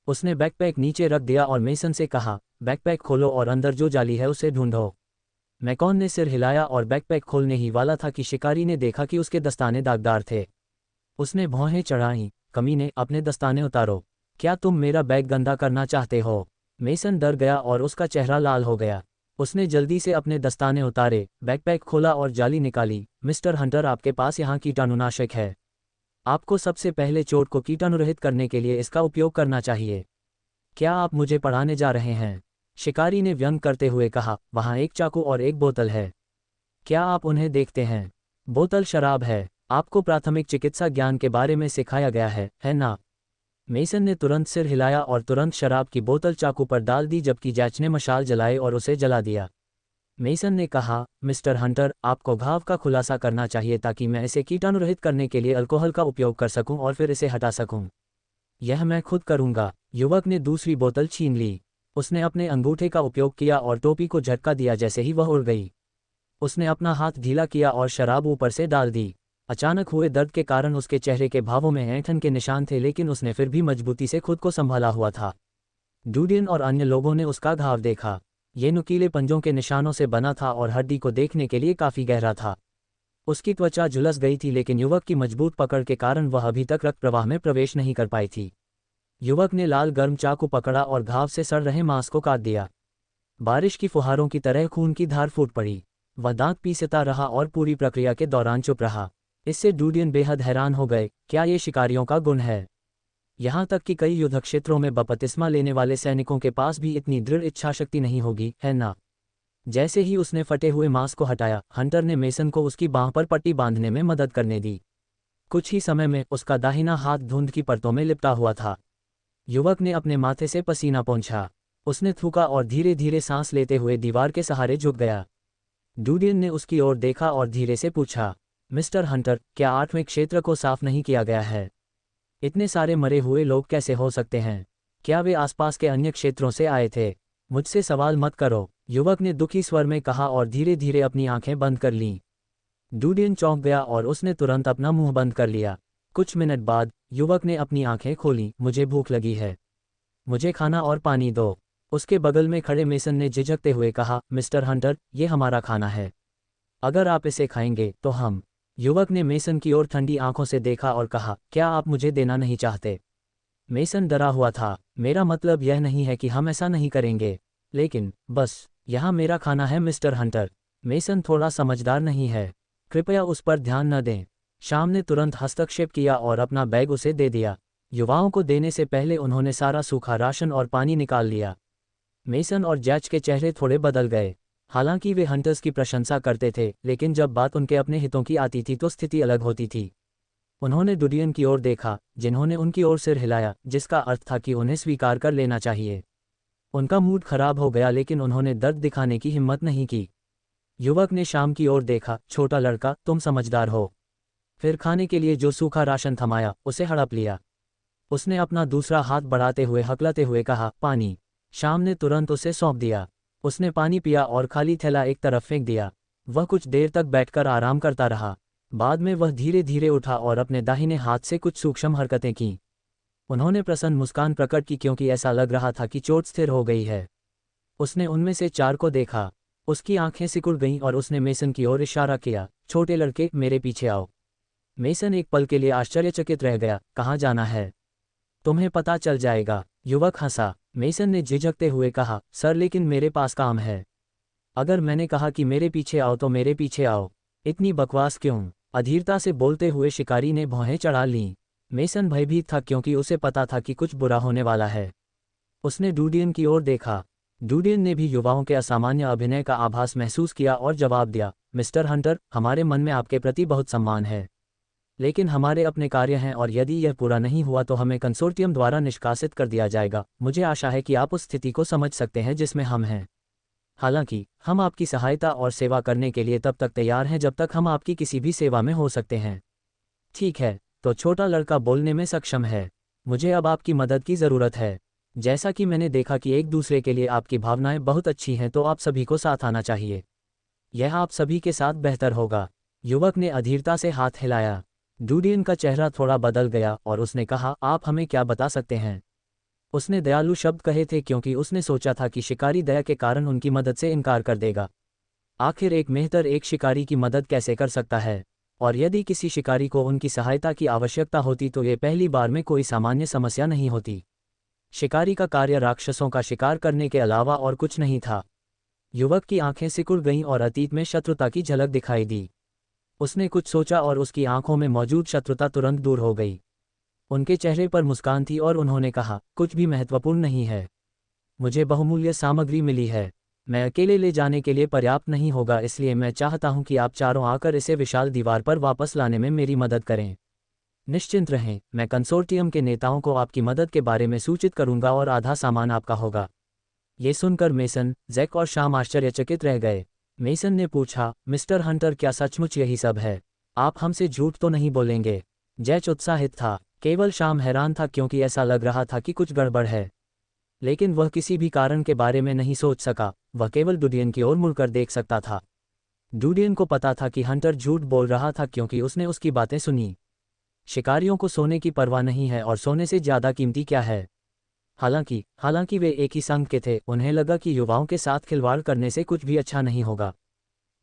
उसने बैकपैक नीचे रख दिया और मेसन से कहा, बैकपैक खोलो और अंदर जो जाली है उसे ढूंढो। मैकॉन ने सिर हिलाया और बैकपैक खोलने ही वाला था कि शिकारी ने देखा कि उसके दस्ताने दागदार थे। उसने भौहें चढ़ाईं, कमीने, अपने दस्ताने उतारो। क्या तुम मेरा बैग गंदा करना चाहते हो? मेसन डर गया और उसका चेहरा लाल हो गया। उसने जल्दी से अपने दस्ताने उतारे, बैकपैक खोला और जाली निकाली। मिस्टर हंटर, आपके पास यहाँ कीटाणुनाशक है। आपको सबसे पहले चोट को कीटाणुरहित करने के लिए इसका उपयोग करना चाहिए। क्या आप मुझे पढ़ाने जा रहे हैं? शिकारी ने व्यंग करते हुए कहा, वहाँ एक चाकू और एक बोतल है। क्या आप उन्हें देखते हैं? बोतल शराब है। आपको प्राथमिक चिकित्सा ज्ञान के बारे में सिखाया गया है ना? मेसन ने तुरंत सिर हिलाया और तुरंत शराब की बोतल चाकू पर डाल दी, जबकि जैच ने मशाल जलाई और उसे जला दिया। मेसन ने कहा, मिस्टर हंटर, आपको घाव का खुलासा करना चाहिए ताकि मैं इसे कीटाणुरहित करने के लिए अल्कोहल का उपयोग कर सकूं और फिर इसे हटा सकूं। यह मैं खुद करूंगा। युवक ने दूसरी बोतल छीन ली। उसने अपने अंगूठे का उपयोग किया और टोपी को झटका दिया जैसे ही वह उड़ गई। उसने अपना हाथ ढीला किया और शराब ऊपर से डाल दी। अचानक हुए दर्द के कारण उसके चेहरे के भावों में ऐंठन के निशान थे, लेकिन उसने फिर भी मजबूती से खुद को संभाला हुआ था। डूडियन और अन्य लोगों ने उसका घाव देखा। ये नुकीले पंजों के निशानों से बना था और हड्डी को देखने के लिए काफी गहरा था। उसकी त्वचा झुलस गई थी, लेकिन युवक की मजबूत पकड़ के कारण वह अभी तक रक्त प्रवाह में प्रवेश नहीं कर पाई थी। युवक ने लाल गर्म चाकू पकड़ा और घाव से सड़ रहे मांस को काट दिया। बारिश की फुहारों की तरह खून की धार फूट पड़ी। वह दांत पीसता रहा और पूरी प्रक्रिया के दौरान चुप रहा। इससे डूडियन बेहद हैरान हो गए। क्या ये शिकारियों का गुण है? यहाँ तक कि कई युद्ध क्षेत्रों में बपतिस्मा लेने वाले सैनिकों के पास भी इतनी दृढ़ इच्छाशक्ति नहीं होगी, है ना? जैसे ही उसने फटे हुए मांस को हटाया, हंटर ने मेसन को उसकी बांह पर पट्टी बांधने में मदद करने दी। कुछ ही समय में उसका दाहिना हाथ धुंध की परतों में लिपटा हुआ था। युवक ने अपने माथे से पसीना पोंछा। उसने थूका और धीरे धीरे सांस लेते हुए दीवार के सहारे झुक गया। डूडियन ने उसकी ओर देखा और धीरे से पूछा, मिस्टर हंटर, क्या 8वें क्षेत्र को साफ नहीं किया गया है? इतने सारे मरे हुए लोग कैसे हो सकते हैं? क्या वे आसपास के अन्य क्षेत्रों से आए थे? मुझसे सवाल मत करो, युवक ने दुखी स्वर में कहा और धीरे धीरे अपनी आंखें बंद कर लीं। डूडियन चौंक गया और उसने तुरंत अपना मुंह बंद कर लिया। कुछ मिनट बाद युवक ने अपनी आंखें खोलीं। मुझे भूख लगी है। मुझे खाना और पानी दो। उसके बगल में खड़े मेसन ने झिझकते हुए कहा, मिस्टर हंटर, ये हमारा खाना है। अगर आप इसे खाएंगे तो हम। युवक ने मेसन की ओर ठंडी आंखों से देखा और कहा, क्या आप मुझे देना नहीं चाहते? मेसन डरा हुआ था। मेरा मतलब यह नहीं है कि हम ऐसा नहीं करेंगे, लेकिन बस यहाँ मेरा खाना है मिस्टर हंटर। मेसन थोड़ा समझदार नहीं है। कृपया उस पर ध्यान न दें। शाम ने तुरंत हस्तक्षेप किया और अपना बैग उसे दे दिया। युवाओं को देने से पहले उन्होंने सारा सूखा राशन और पानी निकाल लिया। मेसन और जैच के चेहरे थोड़े बदल गए। हालांकि वे हंटर्स की प्रशंसा करते थे, लेकिन जब बात उनके अपने हितों की आती थी तो स्थिति अलग होती थी। उन्होंने डूडियन की ओर देखा, जिन्होंने उनकी ओर सिर हिलाया, जिसका अर्थ था कि उन्हें स्वीकार कर लेना चाहिए। उनका मूड खराब हो गया, लेकिन उन्होंने दर्द दिखाने की हिम्मत नहीं की। युवक ने शाम की ओर देखा। छोटा लड़का, तुम समझदार हो। फिर खाने के लिए जो सूखा राशन थमाया, उसे हड़प लिया। उसने अपना दूसरा हाथ बढ़ाते हुए हकलाते हुए कहा, पानी। शाम ने तुरंत उसे सौंप दिया। उसने पानी पिया और खाली थैला एक तरफ फेंक दिया। वह कुछ देर तक बैठकर आराम करता रहा। बाद में वह धीरे धीरे उठा और अपने दाहिने हाथ से कुछ सूक्ष्म हरकतें कीं। उन्होंने प्रसन्न मुस्कान प्रकट की, क्योंकि ऐसा लग रहा था कि चोट स्थिर हो गई है। उसने उनमें से 4 को देखा। उसकी आंखें सिकुड़ गईं और उसने मेसन की ओर इशारा किया, छोटे लड़के, मेरे पीछे आओ। मेसन एक पल के लिए आश्चर्यचकित रह गया। कहाँ जाना है? तुम्हें पता चल जाएगा। युवक हंसा। मेसन ने झिझकते हुए कहा, सर, लेकिन मेरे पास काम है। अगर मैंने कहा कि मेरे पीछे आओ तो मेरे पीछे आओ। इतनी बकवास क्यों? अधीरता से बोलते हुए शिकारी ने भौहें चढ़ा लीं। मेसन भयभीत था, क्योंकि उसे पता था कि कुछ बुरा होने वाला है। उसने डूडियन की ओर देखा। डूडियन ने भी युवाओं के असामान्य अभिनय का आभास महसूस किया और जवाब दिया, मिस्टर हंटर, हमारे मन में आपके प्रति बहुत सम्मान है, लेकिन हमारे अपने कार्य हैं और यदि यह पूरा नहीं हुआ तो हमें कंसोर्टियम द्वारा निष्कासित कर दिया जाएगा। मुझे आशा है कि आप उस स्थिति को समझ सकते हैं जिसमें हम हैं। हालांकि हम आपकी सहायता और सेवा करने के लिए तब तक तैयार हैं जब तक हम आपकी किसी भी सेवा में हो सकते हैं। ठीक है, तो छोटा लड़का बोलने में सक्षम है। मुझे अब आपकी मदद की ज़रूरत है। जैसा कि मैंने देखा कि एक दूसरे के लिए आपकी भावनाएं बहुत अच्छी हैं, तो आप सभी को साथ आना चाहिए। यह आप सभी के साथ बेहतर होगा। युवक ने अधीरता से हाथ हिलाया। डूडियन का चेहरा थोड़ा बदल गया और उसने कहा, आप हमें क्या बता सकते हैं? उसने दयालु शब्द कहे थे, क्योंकि उसने सोचा था कि शिकारी दया के कारण उनकी मदद से इनकार कर देगा। आखिर एक मेहतर एक शिकारी की मदद कैसे कर सकता है? और यदि किसी शिकारी को उनकी सहायता की आवश्यकता होती तो ये पहली बार में कोई सामान्य समस्या नहीं होती। शिकारी का कार्य राक्षसों का शिकार करने के अलावा और कुछ नहीं था। युवक की आंखें सिकुड़ गईं और अतीत में शत्रुता की झलक दिखाई दी। उसने कुछ सोचा और उसकी आंखों में मौजूद शत्रुता तुरंत दूर हो गई। उनके चेहरे पर मुस्कान थी और उन्होंने कहा, कुछ भी महत्वपूर्ण नहीं है। मुझे बहुमूल्य सामग्री मिली है। मैं अकेले ले जाने के लिए पर्याप्त नहीं होगा, इसलिए मैं चाहता हूं कि आप चारों आकर इसे विशाल दीवार पर वापस लाने में मेरी मदद करें। निश्चिंत रहें, मैं कंसोर्टियम के नेताओं को आपकी मदद के बारे में सूचित करूंगा और आधा सामान आपका होगा। ये सुनकर मेसन, जैक और शाम आश्चर्यचकित रह गए। मेसन ने पूछा, मिस्टर हंटर, क्या सचमुच यही सब है? आप हमसे झूठ तो नहीं बोलेंगे? जैक उत्साहित था। केवल शाम हैरान था क्योंकि ऐसा लग रहा था कि कुछ गड़बड़ है, लेकिन वह किसी भी कारण के बारे में नहीं सोच सका। वह केवल डुडियन की ओर मुड़कर देख सकता था। डुडियन को पता था कि हंटर झूठ बोल रहा था क्योंकि उसने उसकी बातें सुनी। शिकारियों को सोने की परवाह नहीं है, और सोने से ज्यादा कीमती क्या है? हालांकि वे एक ही संघ के थे, उन्हें लगा कि युवाओं के साथ खिलवाड़ करने से कुछ भी अच्छा नहीं होगा।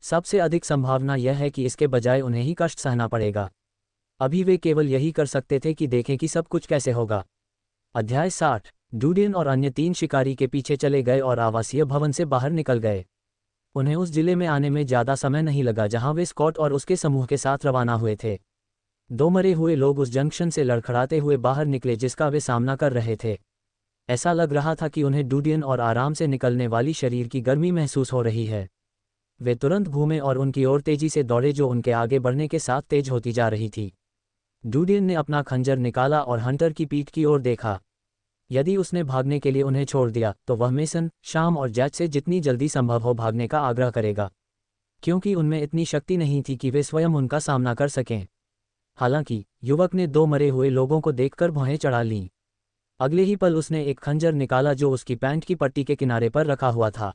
सबसे अधिक संभावना यह है कि इसके बजाय उन्हें ही कष्ट सहना पड़ेगा। अभी वे केवल यही कर सकते थे कि देखें कि सब कुछ कैसे होगा। अध्याय 60। डुडियन और अन्य 3 शिकारी के पीछे चले गए और आवासीय भवन से बाहर निकल गए। उन्हें उस जिले में आने में ज्यादा समय नहीं लगा जहां वे स्कॉट और उसके समूह के साथ रवाना हुए थे। 2 मरे हुए लोग उस जंक्शन से लड़खड़ाते हुए बाहर निकले जिसका वे सामना कर रहे थे। ऐसा लग रहा था कि उन्हें डुडियन और आराम से निकलने वाली शरीर की गर्मी महसूस हो रही है। वे तुरंत घूमे और उनकी ओर तेजी से दौड़े जो उनके आगे बढ़ने के साथ तेज होती जा रही थी। डुडियन ने अपना खंजर निकाला और हंटर की पीठ की ओर देखा। यदि उसने भागने के लिए उन्हें छोड़ दिया तो वह मेसन, शाम और जैक से जितनी जल्दी संभव हो भागने का आग्रह करेगा, क्योंकि उनमें इतनी शक्ति नहीं थी कि वे स्वयं उनका सामना कर सकें। हालांकि युवक ने 2 मरे हुए लोगों को देखकर भौहें चढ़ा लीं। अगले ही पल उसने एक खंजर निकाला जो उसकी पैंट की पट्टी के किनारे पर रखा हुआ था।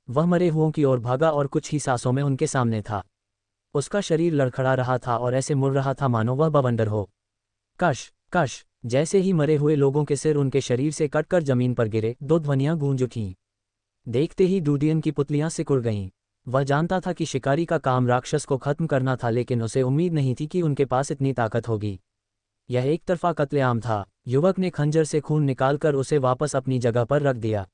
वह मरे हुओं की ओर भागा और कुछ ही सांसों में उनके सामने था। उसका शरीर लड़खड़ा रहा था और ऐसे मुड़ रहा था मानो वह बवंडर हो। कश कश। जैसे ही मरे हुए लोगों के सिर उनके शरीर से कटकर जमीन पर गिरे, 2 ध्वनियां गूंज उठीं। देखते ही डुडियन की पुतलियां सिकुड़ गईं। वह जानता था कि शिकारी का काम राक्षस को खत्म करना था, लेकिन उसे उम्मीद नहीं थी कि उनके पास इतनी ताकत होगी। यह एक तरफा कत्लेआम था। युवक ने खंजर से खून निकालकर उसे वापस अपनी जगह पर रख दिया।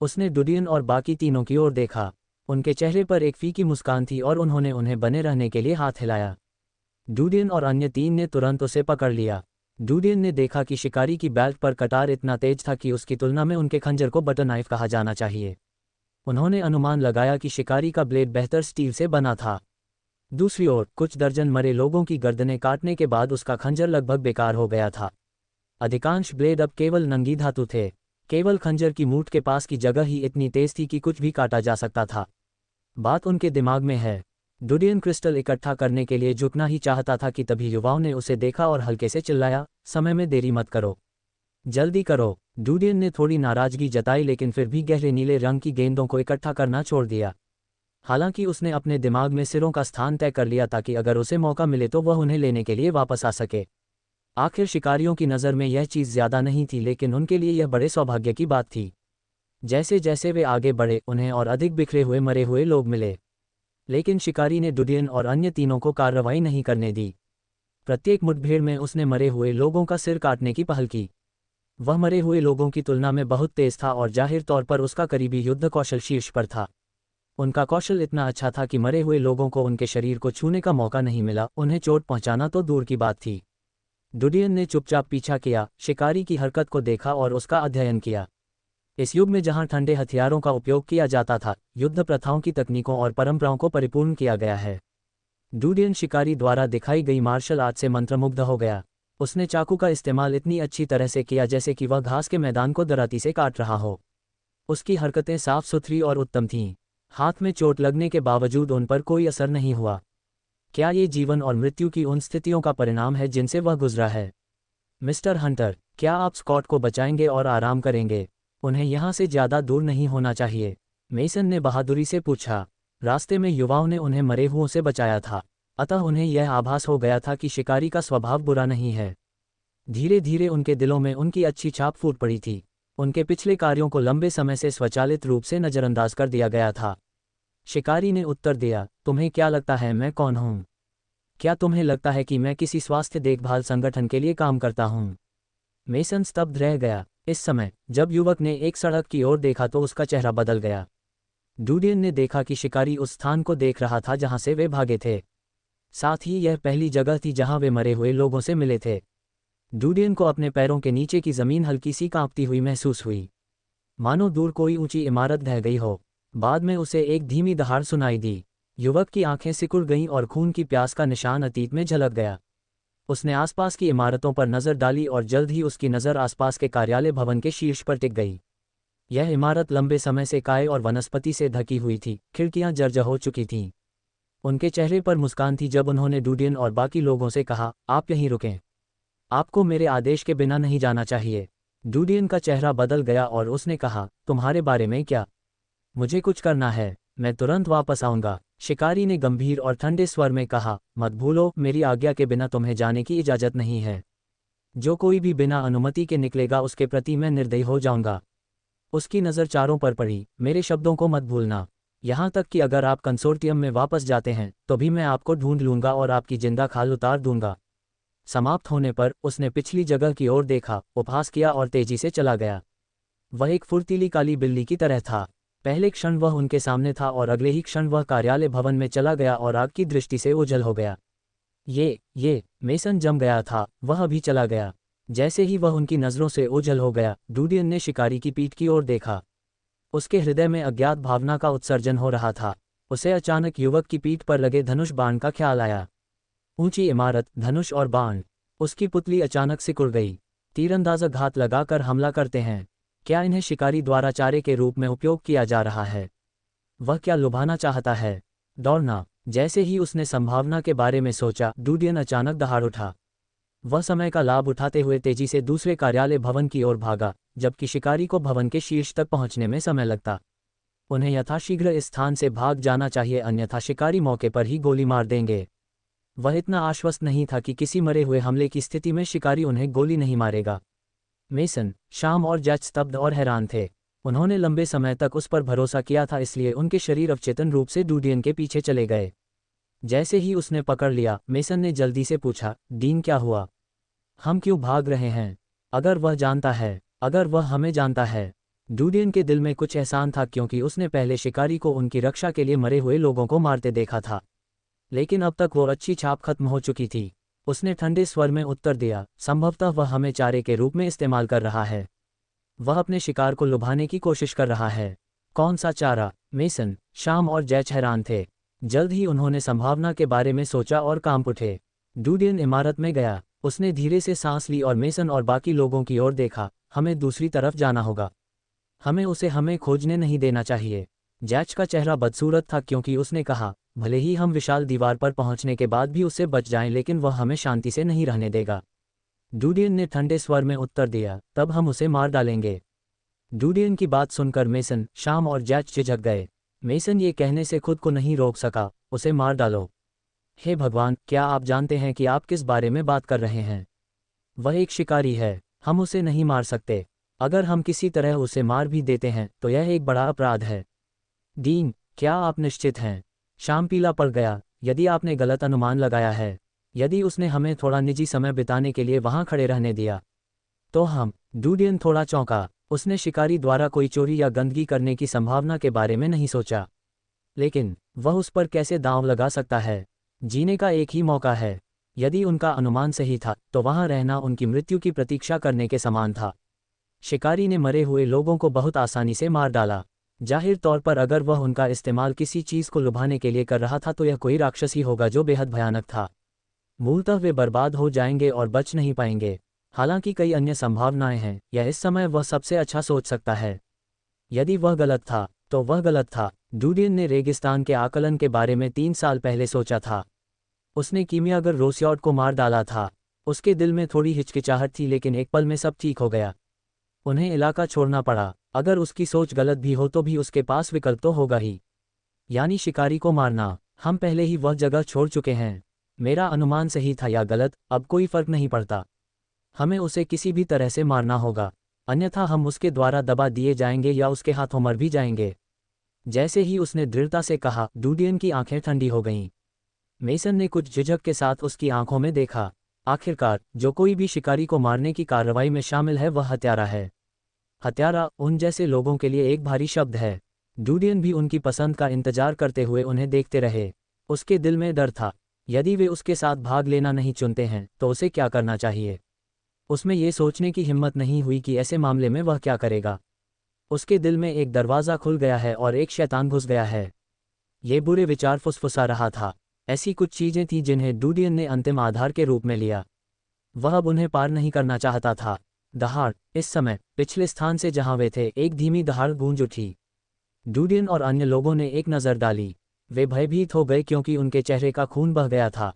उसने डुडियन और बाकी तीनों की ओर देखा। उनके चेहरे पर एक फीकी मुस्कान थी और उन्होंने उन्हें बने रहने के लिए हाथ हिलाया। डुडियन और अन्य 3 ने तुरंत उसे पकड़ लिया। डुडियन ने देखा कि शिकारी की बेल्ट पर कटार इतना तेज था कि उसकी तुलना में उनके खंजर को बटर नाइफ कहा जाना चाहिए। उन्होंने अनुमान लगाया कि शिकारी का ब्लेड बेहतर स्टील से बना था। दूसरी ओर कुछ दर्जन मरे लोगों की गर्दनें काटने के बाद उसका खंजर लगभग बेकार हो गया था। अधिकांश ब्लेड अब केवल नंगी धातु थे। केवल खंजर की मूठ के पास की जगह ही इतनी तेज थी कि कुछ भी काटा जा सकता था। बात उनके दिमाग में है। डुडियन क्रिस्टल इकट्ठा करने के लिए झुकना ही चाहता था कि तभी युवाओं ने उसे देखा और हल्के से चिल्लाया, समय में देरी मत करो, जल्दी करो। डुडियन ने थोड़ी नाराजगी जताई, लेकिन फिर भी गहरे नीले रंग की गेंदों को इकट्ठा करना छोड़ दिया। हालांकि उसने अपने दिमाग में सिरों का स्थान तय कर लिया ताकि अगर उसे मौका मिले तो वह उन्हें लेने के लिए वापस आ सके। आखिर शिकारियों की नज़र में यह चीज़ ज़्यादा नहीं थी, लेकिन उनके लिए यह बड़े सौभाग्य की बात थी। जैसे जैसे वे आगे बढ़े, उन्हें और अधिक बिखरे हुए मरे हुए लोग मिले, लेकिन शिकारी ने डुडियन और अन्य तीनों को कार्रवाई नहीं करने दी। प्रत्येक मुठभेड़ में उसने मरे हुए लोगों का सिर काटने की पहल की। वह मरे हुए लोगों की तुलना में बहुत तेज था और जाहिर तौर पर उसका करीबी युद्ध कौशल शीर्ष पर था। उनका कौशल इतना अच्छा था कि मरे हुए लोगों को उनके शरीर को छूने का मौका नहीं मिला, उन्हें चोट पहुंचाना तो दूर की बात थी। डुडियन ने चुपचाप पीछा किया, शिकारी की हरकत को देखा और उसका अध्ययन किया। इस युग में जहां ठंडे हथियारों का उपयोग किया जाता था, युद्ध प्रथाओं की तकनीकों और परंपराओं को परिपूर्ण किया गया है। डुडियन शिकारी द्वारा दिखाई गई मार्शल आर्ट से मंत्रमुग्ध हो गया। उसने चाकू का इस्तेमाल इतनी अच्छी तरह से किया जैसे कि वह घास के मैदान को दराती से काट रहा हो। उसकी हरकतें साफ सुथरी और उत्तम थीं। हाथ में चोट लगने के बावजूद उन पर कोई असर नहीं हुआ। क्या ये जीवन और मृत्यु की उन स्थितियों का परिणाम है जिनसे वह गुजरा है? मिस्टर हंटर, क्या आप स्कॉट को बचाएंगे और आराम करेंगे? उन्हें यहाँ से ज़्यादा दूर नहीं होना चाहिए, मेसन ने बहादुरी से पूछा। रास्ते में युवाओं ने उन्हें मरे हुओं से बचाया था, अतः उन्हें यह आभास हो गया था कि शिकारी का स्वभाव बुरा नहीं है। धीरे धीरे उनके दिलों में उनकी अच्छी छाप फूट पड़ी थी। उनके पिछले कार्यों को लंबे समय से स्वचालित रूप से नज़रअंदाज कर दिया गया था। शिकारी ने उत्तर दिया, तुम्हें क्या लगता है मैं कौन हूँ? क्या तुम्हें लगता है कि मैं किसी स्वास्थ्य देखभाल संगठन के लिए काम करता हूँ? मेसन स्तब्ध रह गया। इस समय जब युवक ने एक सड़क की ओर देखा तो उसका चेहरा बदल गया। डुडियन ने देखा कि शिकारी उस स्थान को देख रहा था जहां से वे भागे थे। साथ ही यह पहली जगह थी जहां वे मरे हुए लोगों से मिले थे। डुडियन को अपने पैरों के नीचे की जमीन हल्की सी कांपती हुई महसूस हुई। मानो दूर कोई ऊंची इमारत ढह गई हो। बाद में उसे एक धीमी दहाड़ सुनाई दी। युवक की आंखें सिकुड़ गईं और खून की प्यास का निशान अतीत में झलक गया। उसने आसपास की इमारतों पर नजर डाली और जल्द ही उसकी नज़र आसपास के कार्यालय भवन के शीर्ष पर टिक गई। यह इमारत लंबे समय से काय और वनस्पति से ढकी हुई थी, खिड़कियां जर्जर हो चुकी थीं। उनके चेहरे पर मुस्कान थी जब उन्होंने डूडियन और बाकी लोगों से कहा, आप यहीं रुकें। आपको मेरे आदेश के बिना नहीं जाना चाहिए। डूडियन का चेहरा बदल गया और उसने कहा, तुम्हारे बारे में क्या? मुझे कुछ करना है, मैं तुरंत वापस आऊंगा। शिकारी ने गंभीर और ठंडे स्वर में कहा, मत भूलो, मेरी आज्ञा के बिना तुम्हें जाने की इजाज़त नहीं है। जो कोई भी बिना अनुमति के निकलेगा उसके प्रति मैं निर्दयी हो जाऊंगा। उसकी नज़र चारों पर पड़ी, मेरे शब्दों को मत भूलना। यहाँ तक कि अगर आप कंसोर्टियम में वापस जाते हैं तो भी मैं आपको ढूंढ लूंगा और आपकी जिंदा खाल उतार दूंगा। समाप्त होने पर उसने पिछली जगह की ओर देखा, उपहास किया और तेजी से चला गया। वह एक फुर्तीली काली बिल्ली की तरह था। पहले क्षण वह उनके सामने था और अगले ही क्षण वह कार्यालय भवन में चला गया और आग की दृष्टि से ओझल हो गया। ये मेसन जम गया था, वह अभी चला गया। जैसे ही वह उनकी नज़रों से ओझल हो गया, डूडियन ने शिकारी की पीठ की ओर देखा। उसके हृदय में अज्ञात भावना का उत्सर्जन हो रहा था। उसे अचानक युवक की पीठ पर लगे धनुष बाण का ख्याल आया। ऊंची इमारत, धनुष और बाण। उसकी पुतली अचानक सिकुड़ गई। तीरंदाज घात लगाकर हमला करते हैं। क्या इन्हें शिकारी द्वारा चारे के रूप में उपयोग किया जा रहा है? वह क्या लुभाना चाहता है? दौड़ना। जैसे ही उसने संभावना के बारे में सोचा, डूडियन अचानक दहाड़ उठा। वह समय का लाभ उठाते हुए तेजी से दूसरे कार्यालय भवन की ओर भागा, जबकि शिकारी को भवन के शीर्ष तक पहुंचने में समय लगता। उन्हें यथाशीघ्र इस स्थान से भाग जाना चाहिए, अन्यथा शिकारी मौके पर ही गोली मार देंगे। वह इतना आश्वस्त नहीं था कि किसी मरे हुए हमले की स्थिति में शिकारी उन्हें गोली नहीं मारेगा। मेसन, शाम और जैच स्तब्ध और हैरान थे। उन्होंने लंबे समय तक उस पर भरोसा किया था, इसलिए उनके शरीर अवचेतन रूप से डूडियन के पीछे चले गए। जैसे ही उसने पकड़ लिया, मेसन ने जल्दी से पूछा, डीन क्या हुआ? हम क्यों भाग रहे हैं? अगर वह जानता है, अगर वह हमें जानता है। डूडियन के दिल में कुछ एहसान था क्योंकि उसने पहले शिकारी को उनकी रक्षा के लिए मरे हुए लोगों को मारते देखा था। लेकिन अब तक वो अच्छी छाप खत्म हो चुकी थी। उसने ठंडे स्वर में उत्तर दिया, संभवतः वह हमें चारे के रूप में इस्तेमाल कर रहा है। वह अपने शिकार को लुभाने की कोशिश कर रहा है। कौन सा चारा? मेसन, शाम और जैच हैरान थे। जल्द ही उन्होंने संभावना के बारे में सोचा और कांप उठे। डूडियन इमारत में गया। उसने धीरे से सांस ली और मेसन और बाकी लोगों की ओर देखा। हमें दूसरी तरफ जाना होगा। हमें खोजने नहीं देना चाहिए। जैच का चेहरा बदसूरत था क्योंकि उसने कहा, भले ही हम विशाल दीवार पर पहुंचने के बाद भी उससे बच जाएं, लेकिन वह हमें शांति से नहीं रहने देगा। डूडियन ने ठंडे स्वर में उत्तर दिया, तब हम उसे मार डालेंगे। डूडियन की बात सुनकर मेसन, शाम और जैच झिझक गए। मेसन ये कहने से खुद को नहीं रोक सका, उसे मार डालो। हे भगवान, क्या आप जानते हैं कि आप किस बारे में बात कर रहे हैं? वह एक शिकारी है, हम उसे नहीं मार सकते। अगर हम किसी तरह उसे मार भी देते हैं तो यह एक बड़ा अपराध है। डीन, क्या आप निश्चित हैं? शाम पीला पड़ गया। यदि आपने गलत अनुमान लगाया है, यदि उसने हमें थोड़ा निजी समय बिताने के लिए वहां खड़े रहने दिया, तो हम। डूडियन थोड़ा चौंका। उसने शिकारी द्वारा कोई चोरी या गंदगी करने की संभावना के बारे में नहीं सोचा। लेकिन वह उस पर कैसे दांव लगा सकता है? जीने का एक ही मौका है। यदि उनका अनुमान सही था तो वहां रहना उनकी मृत्यु की प्रतीक्षा करने के समान था। शिकारी ने मरे हुए लोगों को बहुत आसानी से मार डाला। जाहिर तौर पर अगर वह उनका इस्तेमाल किसी चीज़ को लुभाने के लिए कर रहा था तो यह कोई राक्षस ही होगा जो बेहद भयानक था। मूलतः वे बर्बाद हो जाएंगे और बच नहीं पाएंगे। हालांकि कई अन्य संभावनाएं हैं, या इस समय वह सबसे अच्छा सोच सकता है। यदि वह गलत था तो वह गलत था। डूडियन ने रेगिस्तान के आकलन के बारे में 3 साल पहले सोचा था। उसने कीमियागर रोसियॉट को मार डाला था। उसके दिल में थोड़ी हिचकिचाहट थी, लेकिन एक पल में सब ठीक हो गया। उन्हें इलाका छोड़ना पड़ा। अगर उसकी सोच गलत भी हो तो भी उसके पास विकल्प तो होगा ही, यानी शिकारी को मारना। हम पहले ही वह जगह छोड़ चुके हैं। मेरा अनुमान सही था या गलत, अब कोई फर्क नहीं पड़ता। हमें उसे किसी भी तरह से मारना होगा, अन्यथा हम उसके द्वारा दबा दिए जाएंगे या उसके हाथों मर भी जाएंगे। जैसे ही उसने दृढ़ता से कहा, डूडियन की आंखें ठंडी हो गईं। मेसन ने कुछ झिझक के साथ उसकी आंखों में देखा। आखिरकार, जो कोई भी शिकारी को मारने की कार्रवाई में शामिल है वह हत्यारा है। हत्यारा उन जैसे लोगों के लिए एक भारी शब्द है। डूडियन भी उनकी पसंद का इंतजार करते हुए उन्हें देखते रहे। उसके दिल में डर था। यदि वे उसके साथ भाग लेना नहीं चुनते हैं तो उसे क्या करना चाहिए? उसमें ये सोचने की हिम्मत नहीं हुई कि ऐसे मामले में वह क्या करेगा। उसके दिल में एक दरवाज़ा खुल गया है और एक शैतान घुस गया है। ये बुरे विचार फुसफुसा रहा था। ऐसी कुछ चीज़ें थीं जिन्हें डूडियन ने अंतिम आधार के रूप में लिया। वह अब उन्हें पार नहीं करना चाहता था। दहाड़। इस समय पिछले स्थान से जहां वे थे एक धीमी दहाड़ गूंज उठी। डूडियन और अन्य लोगों ने एक नज़र डाली। वे भयभीत हो गए क्योंकि उनके चेहरे का खून बह गया था।